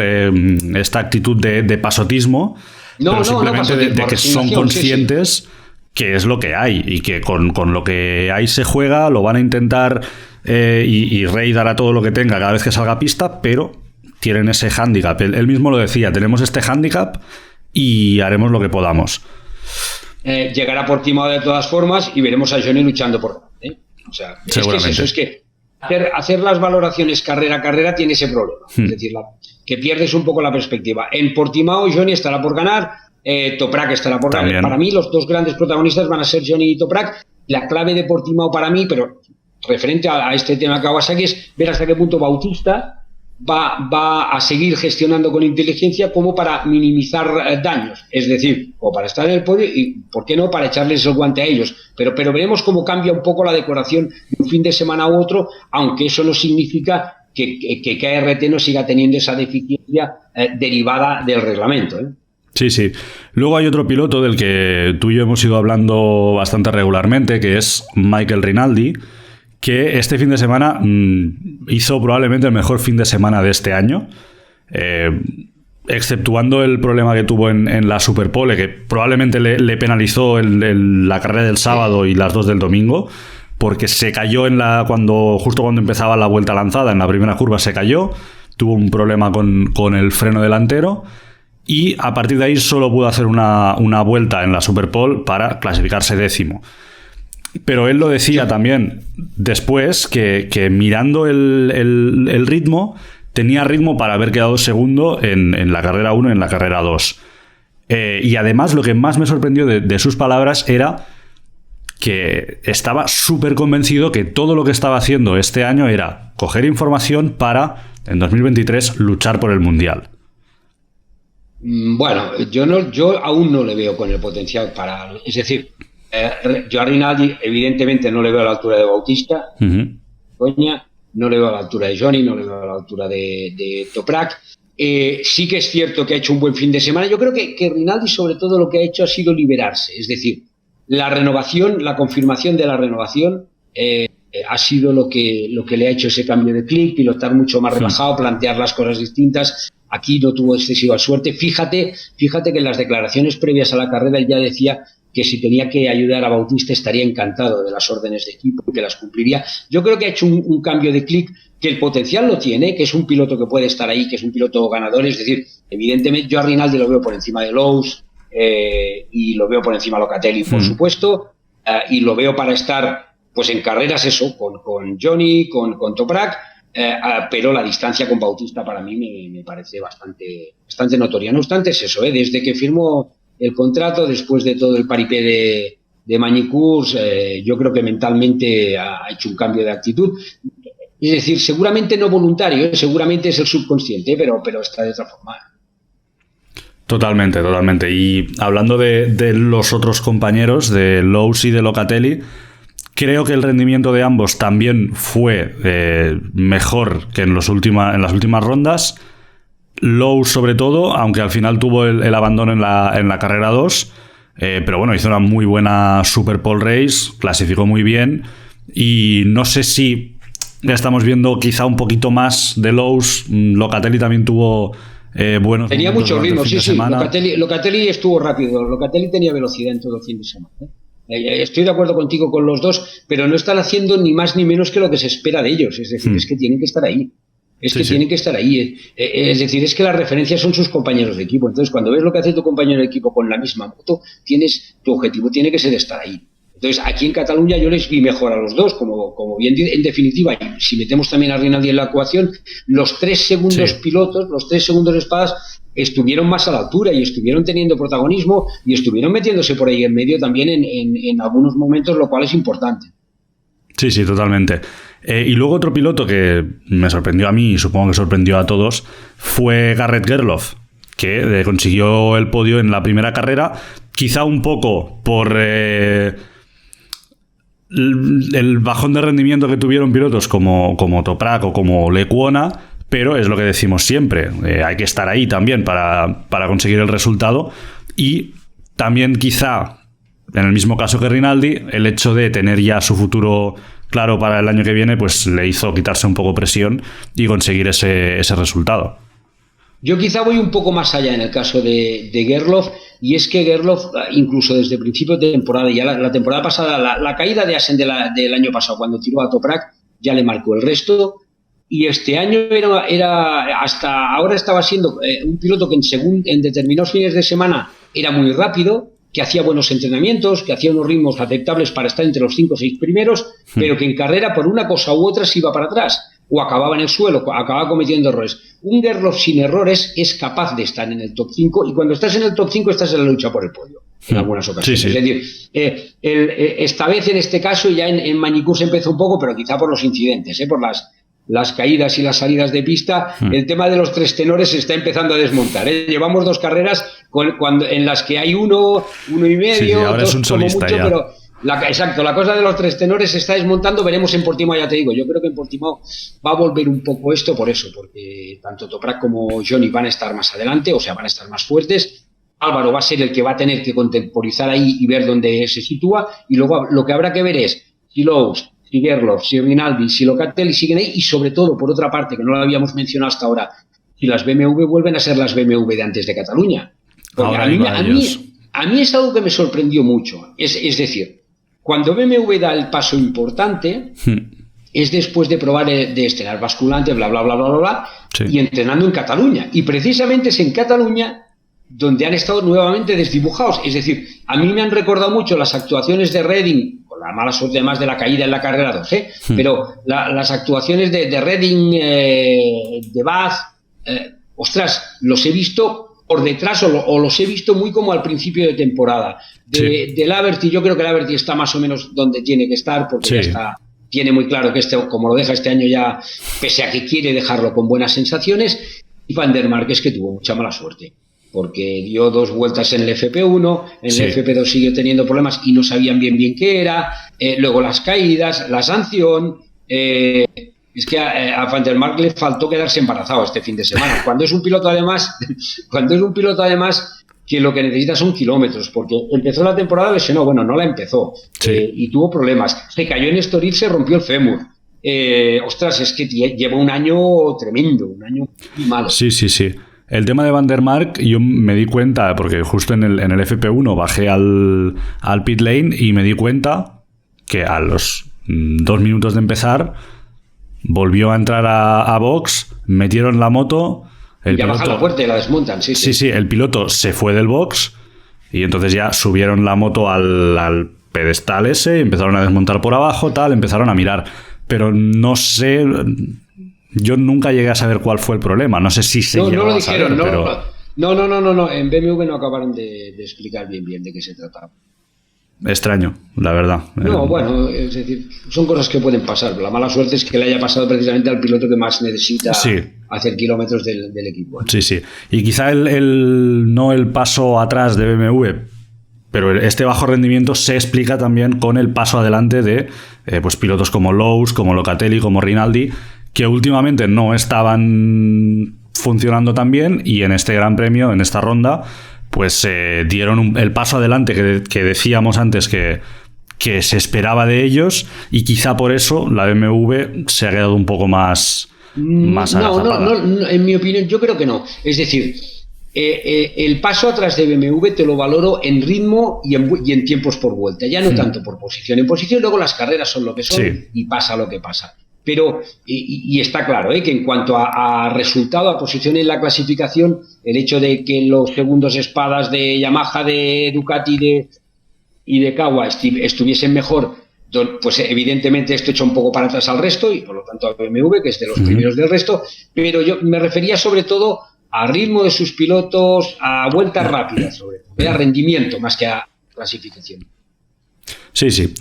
esta actitud de pasotismo, pero simplemente de que son conscientes que es lo que hay y que con lo que hay se juega, lo van a intentar. Y Rea dará todo lo que tenga cada vez que salga a pista, pero tienen ese hándicap. Él mismo lo decía, tenemos este hándicap y haremos lo que podamos. Llegará por Portimao de todas formas y veremos a Johnny luchando por delante. O sea, es que hacer las valoraciones carrera a carrera tiene ese problema. Es decir, que pierdes un poco la perspectiva. En Portimao Johnny estará por ganar, Toprak estará por ganar. Para mí los dos grandes protagonistas van a ser Johnny y Toprak. La clave de Portimao para mí, pero referente a este tema Kawasaki, es ver hasta qué punto Bautista va a seguir gestionando con inteligencia como para minimizar daños, es decir, o para estar en el podio y, ¿por qué no?, para echarles el guante a ellos. Pero veremos cómo cambia un poco la decoración de un fin de semana a otro, aunque eso no significa que KRT no siga teniendo esa deficiencia derivada del reglamento, ¿eh? Sí, sí. Luego hay otro piloto del que tú y yo hemos ido hablando bastante regularmente, que es Michael Rinaldi, que este fin de semana hizo probablemente el mejor fin de semana de este año, exceptuando el problema que tuvo en la Superpole, que probablemente le penalizó la carrera del sábado y las 2 del domingo, porque se cayó justo cuando empezaba la vuelta lanzada, en la primera curva se cayó, tuvo un problema con el freno delantero, y a partir de ahí solo pudo hacer una vuelta en la Superpole para clasificarse 10º. Pero él lo decía también después, que mirando el ritmo, tenía ritmo para haber quedado segundo en la carrera 1 y en la carrera 2. Y además lo que más me sorprendió de sus palabras era que estaba súper convencido que todo lo que estaba haciendo este año era coger información para, en 2023, luchar por el Mundial. Bueno, yo aún no le veo con el potencial para... Es decir, yo a Rinaldi evidentemente no le veo a la altura de Bautista, Coña, no le veo a la altura de Johnny, no le veo a la altura de Toprak. Sí que es cierto que ha hecho un buen fin de semana. Yo creo que Rinaldi sobre todo lo que ha hecho ha sido liberarse, es decir, la renovación, la confirmación de la renovación ha sido lo que le ha hecho ese cambio de clic, pilotar mucho más relajado, plantear las cosas distintas. Aquí no tuvo excesiva suerte. Fíjate que en las declaraciones previas a la carrera él ya decía que si tenía que ayudar a Bautista estaría encantado de las órdenes de equipo y que las cumpliría. Yo creo que ha hecho un cambio de clic, que el potencial lo tiene, que es un piloto que puede estar ahí, que es un piloto ganador. Es decir, evidentemente yo a Rinaldi lo veo por encima de Lowe's y lo veo por encima de Locatelli, por supuesto, y lo veo para estar pues en carreras eso, con Johnny, con Toprak, pero la distancia con Bautista para mí me parece bastante notoria. No obstante es eso, desde que firmó el contrato, después de todo el paripé de Magny-Cours, yo creo que mentalmente ha hecho un cambio de actitud. Es decir, seguramente no voluntario, seguramente es el subconsciente, pero está de otra forma. Totalmente. Y hablando de los otros compañeros, de Lowe's y de Locatelli, creo que el rendimiento de ambos también fue mejor que en las últimas rondas. Lowe's sobre todo, aunque al final tuvo el abandono en la carrera 2, pero bueno, hizo una muy buena Super Pole Race, clasificó muy bien, y no sé si estamos viendo quizá un poquito más de Lowe's. Locatelli también tuvo buenos... Tenía mucho ritmo, sí. Locatelli estuvo rápido, Locatelli tenía velocidad en todo el fin de semana, Estoy de acuerdo contigo con los dos, pero no están haciendo ni más ni menos que lo que se espera de ellos, es decir, es que tienen que estar ahí. Tienen que estar ahí. Es decir, es que las referencias son sus compañeros de equipo. Entonces, cuando ves lo que hace tu compañero de equipo con la misma moto, tu objetivo tiene que ser estar ahí. Entonces, aquí en Cataluña yo les vi mejor a los dos, como bien en definitiva, y si metemos también a Rinaldi en la ecuación, los 3 segundos pilotos, los 3 segundos espadas, estuvieron más a la altura y estuvieron teniendo protagonismo y estuvieron metiéndose por ahí en medio también en algunos momentos, lo cual es importante. Sí, totalmente. Y luego otro piloto que me sorprendió a mí y supongo que sorprendió a todos fue Garrett Gerloff, que consiguió el podio en la primera carrera, quizá un poco por el bajón de rendimiento que tuvieron pilotos como Toprak o como Lecuona, pero es lo que decimos siempre, hay que estar ahí también para conseguir el resultado. Y también quizá, en el mismo caso que Rinaldi, el hecho de tener ya su futuro claro para el año que viene, pues le hizo quitarse un poco presión y conseguir ese resultado. Yo quizá voy un poco más allá en el caso de Gerloff, y es que Gerloff, incluso desde el principio de temporada, ya la temporada pasada, la caída de Assen del año pasado, cuando tiró a Toprak, ya le marcó el resto, y este año era hasta ahora estaba siendo un piloto que en determinados fines de semana era muy rápido, que hacía buenos entrenamientos, que hacía unos ritmos aceptables para estar entre los 5 o 6 primeros, pero que en carrera por una cosa u otra se iba para atrás, o acababa en el suelo, acababa cometiendo errores. Un Gerloff sin errores es capaz de estar en el top 5, y cuando estás en el top 5 estás en la lucha por el podio, en algunas ocasiones. Sí. Es decir, esta vez en este caso ya en Magny-Cours empezó un poco, pero quizá por los incidentes, por las caídas y las salidas de pista, el tema de los tres tenores se está empezando a desmontar, ¿eh? Llevamos 2 carreras en las que hay uno y medio, ahora 2 es un como solista mucho, ya. pero exacto, la cosa de los 3 tenores se está desmontando. Veremos en Portimao, ya te digo, yo creo que en Portimao va a volver un poco esto por eso, porque tanto Toprak como Johnny van a estar más adelante, o sea, van a estar más fuertes. Álvaro va a ser el que va a tener que contemporizar ahí y ver dónde se sitúa, y luego lo que habrá que ver es si Lowe's, si Gerloff, si Rinaldi, si Locatelli siguen ahí, y sobre todo, por otra parte, que no lo habíamos mencionado hasta ahora, si las BMW vuelven a ser las BMW de antes de Cataluña. Porque a mí es algo que me sorprendió mucho, es decir, cuando BMW da el paso importante, es después de probar de estrenar basculante, bla, bla, bla, bla, bla, bla, sí, y entrenando en Cataluña, y precisamente es en Cataluña donde han estado nuevamente desdibujados. Es decir, a mí me han recordado mucho las actuaciones de Redding, con la mala suerte además de la caída en la carrera 2, pero las actuaciones de Redding, de Bath, ostras, los he visto por detrás o los he visto muy como al principio de temporada. De Laverty, yo creo que Laverty está más o menos donde tiene que estar, porque ya está, tiene muy claro que como lo deja este año ya, pese a que quiere dejarlo con buenas sensaciones, y Van der Mark es que tuvo mucha mala suerte, porque dio 2 vueltas en el FP1, en el FP2 siguió teniendo problemas y no sabían bien qué era, luego las caídas, la sanción, es que a Van der Mark le faltó quedarse embarazado este fin de semana, cuando es un piloto además que lo que necesita son kilómetros, porque empezó la temporada lesionado, bueno, no la empezó, y tuvo problemas, se cayó en Estoril, se rompió el fémur. Ostras, es que lleva un año tremendo, un año muy malo. Sí. El tema de Van der Mark, yo me di cuenta, porque justo en el FP1 bajé al pit lane y me di cuenta que a los 2 minutos de empezar volvió a entrar a box, metieron la moto. Ya baja la puerta y la desmontan, Sí, el piloto se fue del box y entonces ya subieron la moto al pedestal ese, empezaron a desmontar por abajo, empezaron a mirar. Pero no sé... Yo nunca llegué a saber cuál fue el problema. No sé si se llegó a saber, pero... No. En BMW no acabaron de explicar bien de qué se trataba. Extraño, la verdad. No, bueno, es decir, son cosas que pueden pasar. La mala suerte es que le haya pasado precisamente al piloto que más necesita hacer kilómetros del equipo. Sí. Y quizá no el paso atrás de BMW, pero este bajo rendimiento se explica también con el paso adelante de pues pilotos como Lowe's, como Locatelli, como Rinaldi, que últimamente no estaban funcionando tan bien, y en este Gran Premio, en esta ronda, pues dieron el paso adelante que decíamos antes que se esperaba de ellos, y quizá por eso la BMW se ha quedado un poco más agazapada. No, en mi opinión yo creo que no. Es decir, el paso atrás de BMW te lo valoro en ritmo y en tiempos por vuelta, ya no tanto por posición. En posición luego las carreras son lo que son y pasa lo que pasa. Pero, y está claro, que en cuanto a resultado, a posición en la clasificación, el hecho de que los segundos espadas de Yamaha, de Ducati y de Kawa estuviesen mejor, pues evidentemente esto echa un poco para atrás al resto, y por lo tanto a BMW, que es de los primeros del resto, pero yo me refería sobre todo a ritmo de sus pilotos, a vueltas rápidas, sobre todo, a rendimiento más que a clasificación. Sí.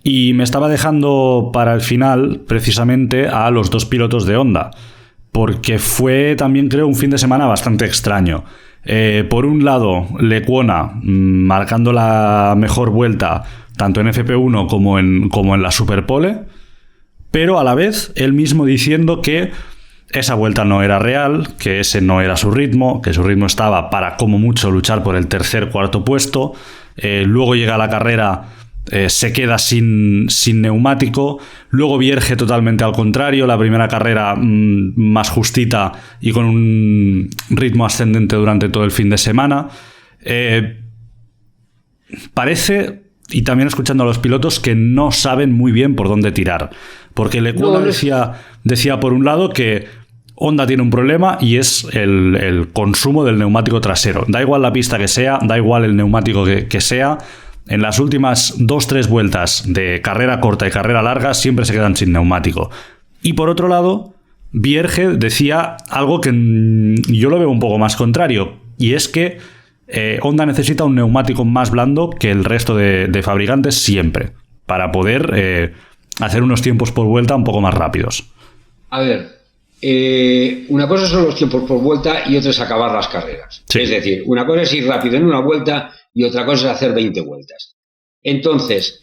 Y me estaba dejando para el final precisamente a los 2 pilotos de Honda, porque fue también, creo, un fin de semana bastante extraño. Por un lado, Lecuona marcando la mejor vuelta tanto en FP1 como en la Superpole, pero a la vez él mismo diciendo que esa vuelta no era real, que ese no era su ritmo, que su ritmo estaba para como mucho luchar por el 3.º, 4.º puesto. Luego llega la carrera, se queda sin neumático. Luego Vierge totalmente al contrario, la primera carrera más justita y con un ritmo ascendente durante todo el fin de semana. Parece, y también escuchando a los pilotos, que no saben muy bien por dónde tirar, porque Lecuona decía por un lado que Honda tiene un problema y es el consumo del neumático trasero. Da igual la pista que sea, da igual el neumático que sea. En las últimas 2-3 vueltas de carrera corta y carrera larga siempre se quedan sin neumático. Y por otro lado, Vierge decía algo que yo lo veo un poco más contrario, y es que Honda necesita un neumático más blando que el resto de fabricantes siempre, para poder hacer unos tiempos por vuelta un poco más rápidos. A ver, una cosa son los tiempos por vuelta y otra es acabar las carreras. Sí. Es decir, una cosa es ir rápido en una vuelta y otra cosa es hacer 20 vueltas. Entonces,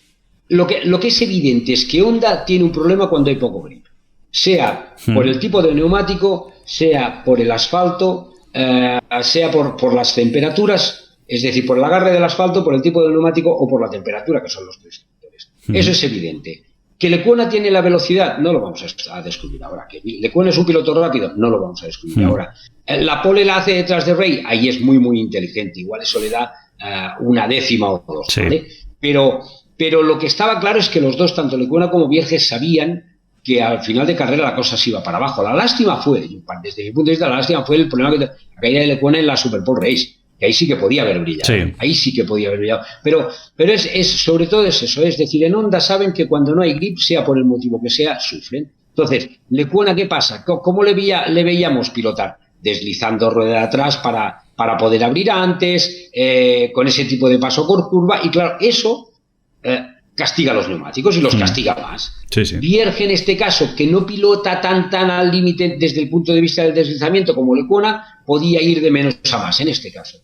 lo que es evidente es que Honda tiene un problema cuando hay poco grip. Sea por el tipo de neumático, sea por el asfalto, sea por las temperaturas, es decir, por el agarre del asfalto, por el tipo de neumático o por la temperatura, que son los tres factores. Eso es evidente. ¿Que Lecuona tiene la velocidad? No lo vamos a descubrir ahora. ¿Que Lecuona es un piloto rápido? No lo vamos a descubrir ahora. La pole la hace detrás de Rey, ahí es muy, muy inteligente. Igual eso le da una décima o dos. Sí. ¿Vale? Pero lo que estaba claro es que los dos, tanto Lecuona como Vierges, sabían que al final de carrera la cosa se iba para abajo. La lástima fue, desde mi punto de vista, la lástima fue el problema que la caída de Lecuona en la Super Pole Race, que ahí sí que podía haber brillado. Sí. Ahí sí que podía haber brillado. Pero es sobre todo es eso, es decir, en Honda saben que cuando no hay grip, sea por el motivo que sea, sufren. Entonces, Lecuona, ¿qué pasa? ¿Cómo le veíamos pilotar? Deslizando rueda de atrás para poder abrir antes, con ese tipo de paso por curva, y claro, eso castiga los neumáticos y los castiga más. Sí, sí. Vierge, en este caso, que no pilota tan al límite desde el punto de vista del deslizamiento como Lecuona, podía ir de menos a más en este caso.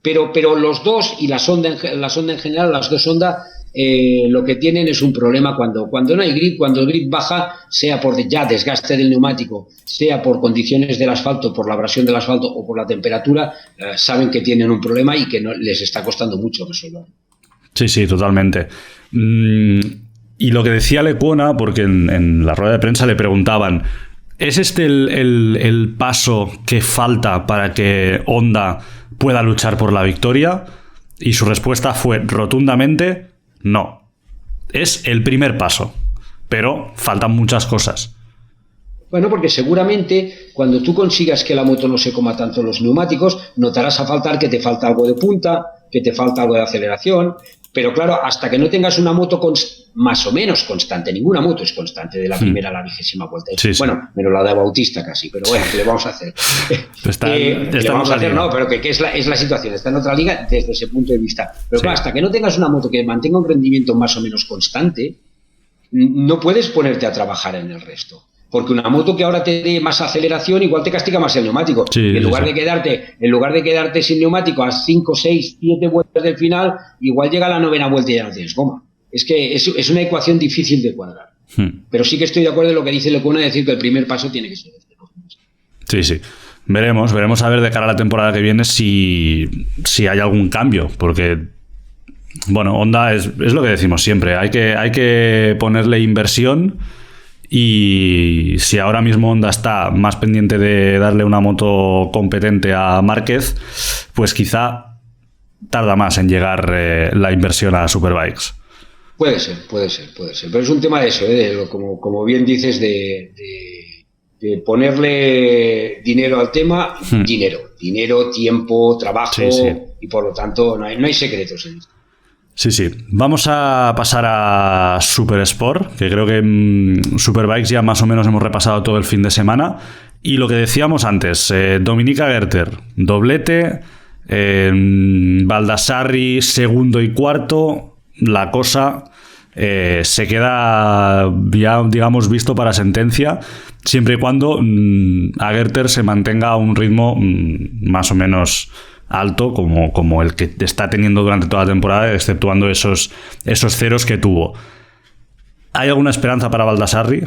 Pero los dos, y la Honda en general, las dos Honda, lo que tienen es un problema cuando no hay grip, cuando el grip baja, sea por ya desgaste del neumático, sea por condiciones del asfalto, por la abrasión del asfalto o por la temperatura, saben que tienen un problema y que no les está costando mucho resolver. Sí, sí, totalmente. Y lo que decía Lecuona, porque en la rueda de prensa le preguntaban, ¿es este el paso que falta para que Honda pueda luchar por la victoria? Y su respuesta fue rotundamente no. Es el primer paso, pero faltan muchas cosas. Bueno, porque seguramente cuando tú consigas que la moto no se coma tanto los neumáticos, notarás a faltar que te falta algo de punta, que te falta algo de aceleración, pero claro, hasta que no tengas una moto más o menos constante, ninguna moto es constante de la primera a la 20ª vuelta. Sí, sí. Bueno, menos la de Bautista casi, pero bueno, ¿qué le vamos a hacer? No, pero que es la situación, está en otra liga desde ese punto de vista. Pero claro, hasta que no tengas una moto que mantenga un rendimiento más o menos constante, no puedes ponerte a trabajar en el resto. Porque una moto que ahora te dé más aceleración igual te castiga más el neumático. Sí, en lugar de quedarte sin neumático a 5, 6, 7 vueltas del final, igual llega a la 9ª vuelta y ya no tienes goma. Es que es una ecuación difícil de cuadrar. Pero sí que estoy de acuerdo en lo que dice Lecuona, de decir que el primer paso tiene que ser este. Sí, sí. Veremos a ver de cara a la temporada que viene si hay algún cambio, porque bueno, Honda es lo que decimos siempre, hay que ponerle inversión. Y si ahora mismo Honda está más pendiente de darle una moto competente a Márquez, pues quizá tarda más en llegar la inversión a Superbikes. Puede ser. Pero es un tema de eso, como bien dices, de ponerle dinero al tema. Dinero, tiempo, trabajo, sí. Y por lo tanto no hay secretos en esto. Sí. Vamos a pasar a Super Sport, que creo que en Superbikes ya más o menos hemos repasado todo el fin de semana. Y lo que decíamos antes, Dominika Gerter, doblete, Baldassarri segundo y cuarto, la cosa se queda ya, digamos, visto para sentencia, siempre y cuando a Gerter se mantenga a un ritmo más o menos alto como el que está teniendo durante toda la temporada, exceptuando esos ceros que tuvo. ¿Hay alguna esperanza para Baldassarri?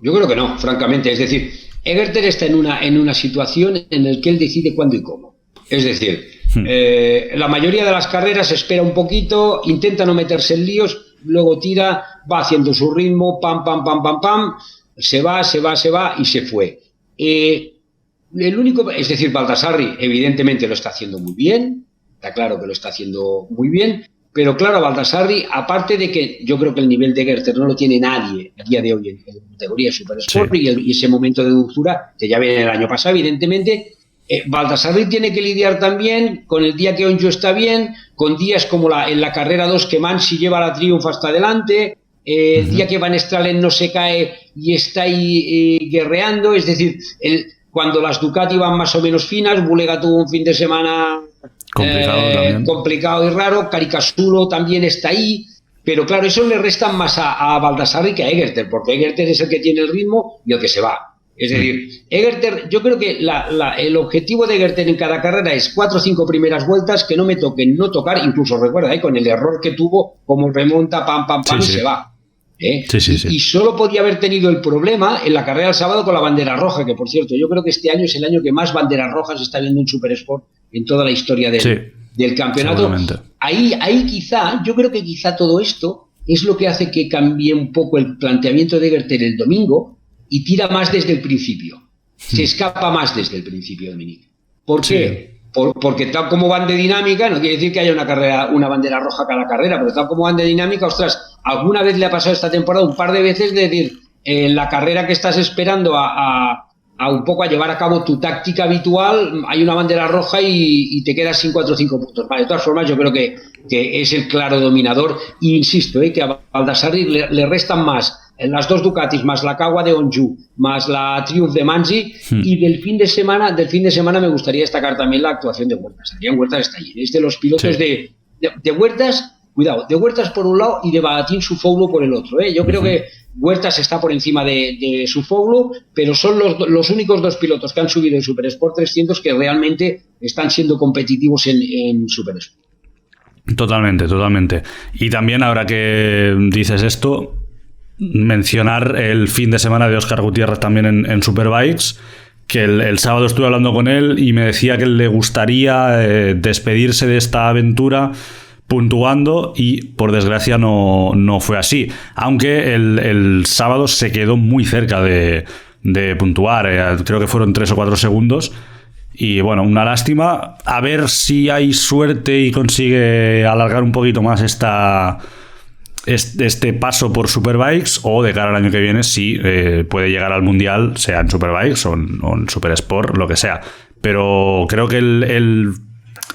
Yo creo que no, francamente. Es decir, Gerter está en una situación en la que él decide cuándo y cómo. Es decir, la mayoría de las carreras espera un poquito, intenta no meterse en líos, luego tira, va haciendo su ritmo, pam, se va y se fue. Es decir, Baldassarri evidentemente lo está haciendo muy bien, está claro que lo está haciendo muy bien, pero claro, Baldassarri, aparte de que yo creo que el nivel de Gerter no lo tiene nadie a día de hoy en categoría Super Sport, sí. y ese momento de dulzura que ya viene el año pasado, evidentemente, Baldassarri tiene que lidiar también con el día que Onjo está bien, con días como en la carrera 2 que Mansi lleva la Triumph hasta adelante, el día que Van Stralen no se cae y está ahí guerreando, es decir, cuando las Ducati van más o menos finas, Bulega tuvo un fin de semana complicado y raro, Caricasulo también está ahí, Pero claro, eso le resta más a Baldassarri que a Egerter, porque Egerter es el que tiene el ritmo y el que se va. Es decir, Egerter, yo creo que el objetivo de Egerter en cada carrera es 4 o 5 primeras vueltas que no me toquen, no tocar, incluso recuerda, con el error que tuvo, como remonta, pam, y se va. Y solo podía haber tenido el problema en la carrera del sábado con la bandera roja, que por cierto, yo creo que este año es el año que más banderas rojas está viendo en Supersport en toda la historia del campeonato. Ahí quizá, yo creo que quizá todo esto es lo que hace que cambie un poco el planteamiento de Egerter el domingo y tira más desde el principio. Se escapa más desde el principio, Dominique. ¿Por qué? Porque tal como van de dinámica, no quiere decir que haya una bandera roja cada carrera, pero tal como van de dinámica, ostras, alguna vez le ha pasado esta temporada un par de veces de decir, en la carrera que estás esperando a un poco a llevar a cabo tu táctica habitual, hay una bandera roja y te quedas sin 4 o 5 puntos. Vale, de todas formas, yo creo que es el claro dominador. E insisto, que a Baldassarri le restan más las 2 Ducatis, más la Kawa de Onju, más la Triumph de Manzi, y del fin de semana me gustaría destacar también la actuación de Huertas. Adrián Huertas está allí. Es de los pilotos de Huertas, cuidado, de Huertas por un lado y de Bagatín Soufoglu por el otro. Yo creo que Huertas está por encima de Soufoglu, pero son los únicos 2 pilotos que han subido en Supersport 300 que realmente están siendo competitivos en Supersport. Totalmente. Y también, ahora que dices esto, mencionar el fin de semana de Óscar Gutiérrez también en Superbikes, que el sábado estuve hablando con él y me decía que le gustaría despedirse de esta aventura puntuando, y por desgracia no fue así, aunque el sábado se quedó muy cerca de puntuar, creo que fueron 3 o 4 segundos. Y bueno, una lástima. A ver si hay suerte y consigue alargar un poquito más este paso por Superbikes, o de cara al año que viene si puede llegar al Mundial, sea en Superbikes o en Supersport, lo que sea. Pero creo que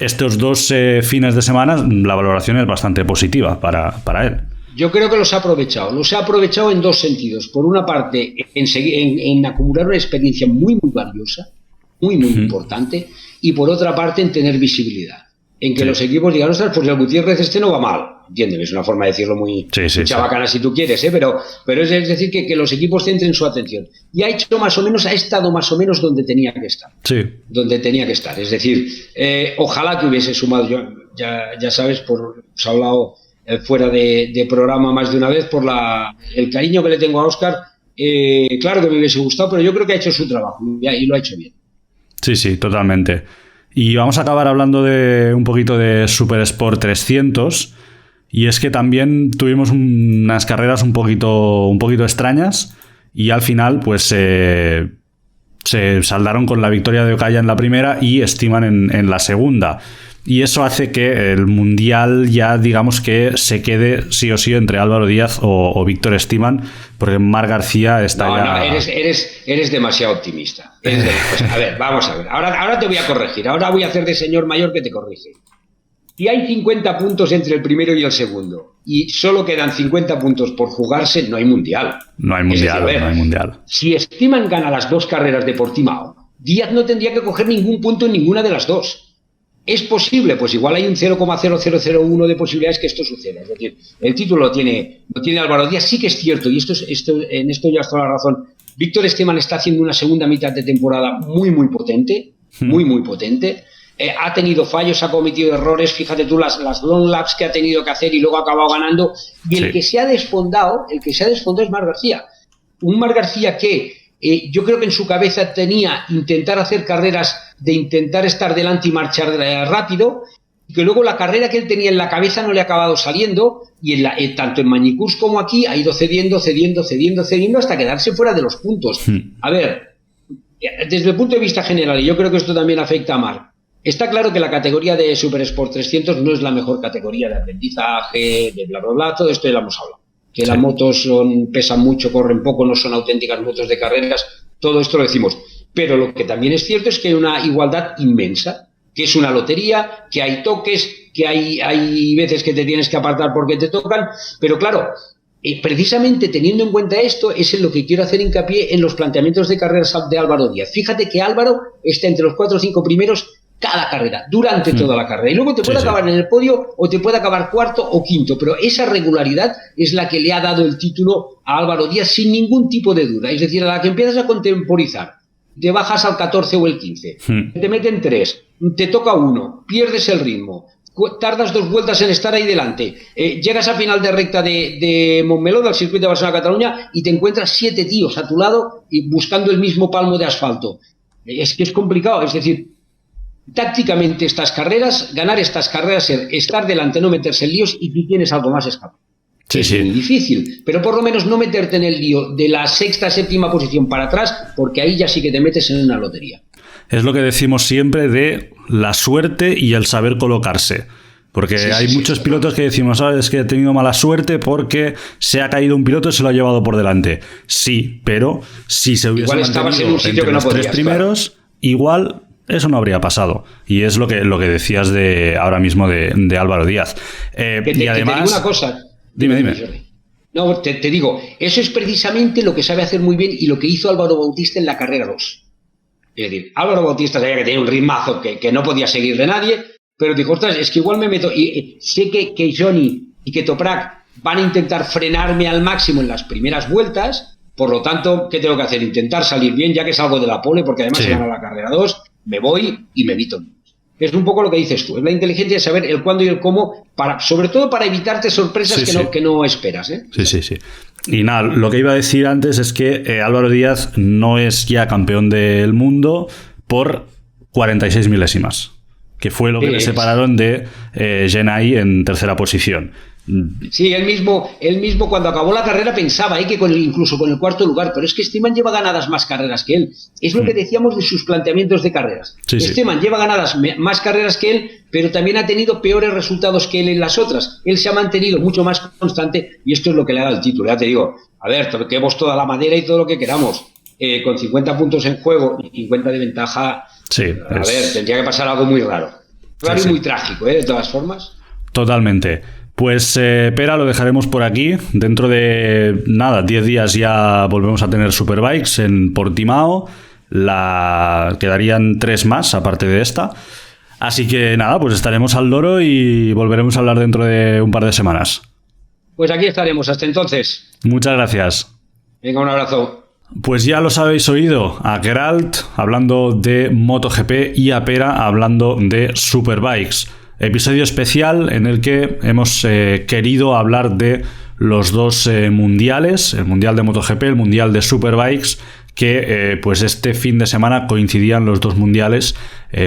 estos 2 fines de semana la valoración es bastante positiva para él. Yo creo que los ha aprovechado en 2 sentidos. Por una parte, en acumular una experiencia muy valiosa, muy importante, y por otra parte en tener visibilidad. En que los equipos digan, ostras, pues el Gutiérrez no va mal. Entiéndeme, es una forma de decirlo muy chabacana si tú quieres, pero es decir que los equipos centren su atención. Y ha estado más o menos donde tenía que estar. Sí. Donde tenía que estar. Es decir, ojalá que hubiese sumado, yo ya sabes, os he hablado fuera de programa más de una vez, por el cariño que le tengo a Óscar. Claro que me hubiese gustado, pero yo creo que ha hecho su trabajo y lo ha hecho bien. Sí, totalmente. Y vamos a acabar hablando un poquito de Supersport 300, y es que también tuvimos unas carreras un poquito extrañas, y al final pues se saldaron con la victoria de Okaya en la primera y Steeman en la segunda. Y eso hace que el Mundial ya, digamos, que se quede sí o sí entre Álvaro Díaz o Víctor Steeman, porque Marc García está ya... No, eres demasiado optimista. A ver, vamos a ver. Ahora te voy a corregir. Ahora voy a hacer de señor mayor que te corrige. Si hay 50 puntos entre el primero y el segundo y solo quedan 50 puntos por jugarse, no hay Mundial. No hay Mundial. Si Steeman gana las 2 carreras de Portimao, Díaz no tendría que coger ningún punto en ninguna de las 2. ¿Es posible? Pues igual hay un 0,0001 de posibilidades que esto suceda. Es decir, el título lo tiene Álvaro Díaz. Sí que es cierto, y en esto ya has toda la razón. Víctor Steeman está haciendo una segunda mitad de temporada muy potente, muy potente. Ha tenido fallos, ha cometido errores. Fíjate tú las long laps que ha tenido que hacer y luego ha acabado ganando. Y el que se ha desfondado es Marc García. Un Marc García que yo creo que en su cabeza tenía intentar hacer carreras de intentar estar delante y marchar rápido, y que luego la carrera que él tenía en la cabeza no le ha acabado saliendo, y tanto en Mañicús como aquí ha ido cediendo hasta quedarse fuera de los puntos. A ver, desde el punto de vista general, y yo creo que esto también afecta a Marc, está claro que la categoría de Supersport 300 no es la mejor categoría de aprendizaje, de bla bla bla, todo esto ya lo hemos hablado. Que las motos pesan mucho, corren poco, no son auténticas motos de carreras, todo esto lo decimos. Pero lo que también es cierto es que hay una igualdad inmensa, que es una lotería, que hay toques, que hay veces que te tienes que apartar porque te tocan, pero claro, precisamente teniendo en cuenta esto, es en lo que quiero hacer hincapié en los planteamientos de carreras de Álvaro Díaz. Fíjate que Álvaro está entre los 4 o 5 primeros cada carrera, durante toda la carrera. Y luego te puede acabar en el podio o te puede acabar cuarto o quinto, pero esa regularidad es la que le ha dado el título a Álvaro Díaz sin ningún tipo de duda. Es decir, a la que empiezas a contemporizar, te bajas al 14 o el 15, te meten 3, te toca 1, pierdes el ritmo, tardas 2 vueltas en estar ahí delante, llegas a final de recta de Montmeló, del circuito de Barcelona-Cataluña, y te encuentras 7 tíos a tu lado y buscando el mismo palmo de asfalto. Es que es complicado, es decir, tácticamente ganar estas carreras, estar delante, no meterse en líos, y tú tienes algo más escapado. Es muy difícil, pero por lo menos no meterte en el lío de la 6ª, 7ª posición para atrás, porque ahí ya sí que te metes en una lotería. Es lo que decimos siempre de la suerte y el saber colocarse. Porque hay muchos pilotos que decimos, ¿sabes? Que he tenido mala suerte porque se ha caído un piloto y se lo ha llevado por delante. Sí, pero si se hubiese mantenido en un sitio entre los 3 primeros, igual eso no habría pasado. Y es lo que decías ahora mismo de Álvaro Díaz. Y además... Te digo una cosa. Dime. No, te digo, eso es precisamente lo que sabe hacer muy bien y lo que hizo Álvaro Bautista en la carrera 2. Es decir, Álvaro Bautista sabía que tenía un ritmazo que no podía seguir de nadie, pero dijo, ostras, es que igual me meto, y sé que Johnny y que Toprak van a intentar frenarme al máximo en las primeras vueltas, por lo tanto, ¿qué tengo que hacer? Intentar salir bien, ya que salgo de la pole, porque además se gana la carrera 2, me voy y me evito. Es un poco lo que dices tú, es la inteligencia de saber el cuándo y el cómo, sobre todo para evitarte sorpresas que no esperas. Sí. Y nada, lo que iba a decir antes es que Álvaro Díaz no es ya campeón del mundo por 46 milésimas, que fue lo que le separaron de Genai en 3ª posición. Sí, él mismo cuando acabó la carrera pensaba que incluso con el 4º lugar, pero es que este man lleva ganadas más carreras que él. Es lo que decíamos de sus planteamientos de carreras. Man lleva ganadas más carreras que él, pero también ha tenido peores resultados que él en las otras. Él se ha mantenido mucho más constante y esto es lo que le ha dado el título. Ya te digo, a ver, toquemos toda la madera y todo lo que queramos. Con 50 puntos en juego y 50 de ventaja, ver, tendría que pasar algo muy raro. Claro, y muy trágico, de todas formas. Totalmente. Pues Pera, lo dejaremos por aquí. Dentro de 10 días ya volvemos a tener Superbikes en Portimao. Quedarían 3 más aparte de esta. Así que pues estaremos al loro y volveremos a hablar dentro de un par de semanas. Pues aquí estaremos, hasta entonces. Muchas gracias. Venga, un abrazo. Pues ya los habéis oído, a Geralt hablando de MotoGP y a Pera hablando de Superbikes. Episodio especial en el que hemos querido hablar de los 2 mundiales, el mundial de MotoGP, el mundial de Superbikes, que pues este fin de semana coincidían los 2 mundiales,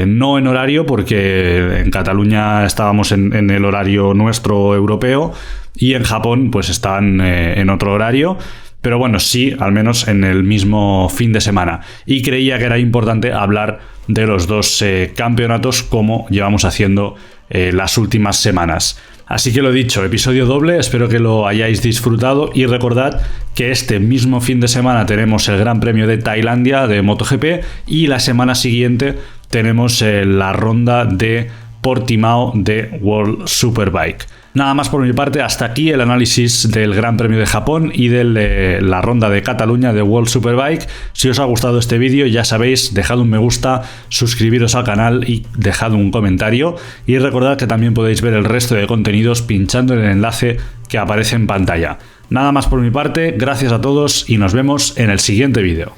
no en horario porque en Cataluña estábamos en el horario nuestro europeo y en Japón pues estaban en otro horario. Pero bueno, sí, al menos en el mismo fin de semana. Y creía que era importante hablar de los 2 campeonatos como llevamos haciendo las últimas semanas. Así que lo dicho, episodio doble, espero que lo hayáis disfrutado y recordad que este mismo fin de semana tenemos el Gran Premio de Tailandia de MotoGP y la semana siguiente tenemos la ronda de Portimao de World Superbike. Nada más por mi parte, hasta aquí el análisis del Gran Premio de Japón y de la ronda de Cataluña de World Superbike. Si os ha gustado este vídeo, ya sabéis, dejad un me gusta, suscribiros al canal y dejad un comentario. Y recordad que también podéis ver el resto de contenidos pinchando en el enlace que aparece en pantalla. Nada más por mi parte, gracias a todos y nos vemos en el siguiente vídeo.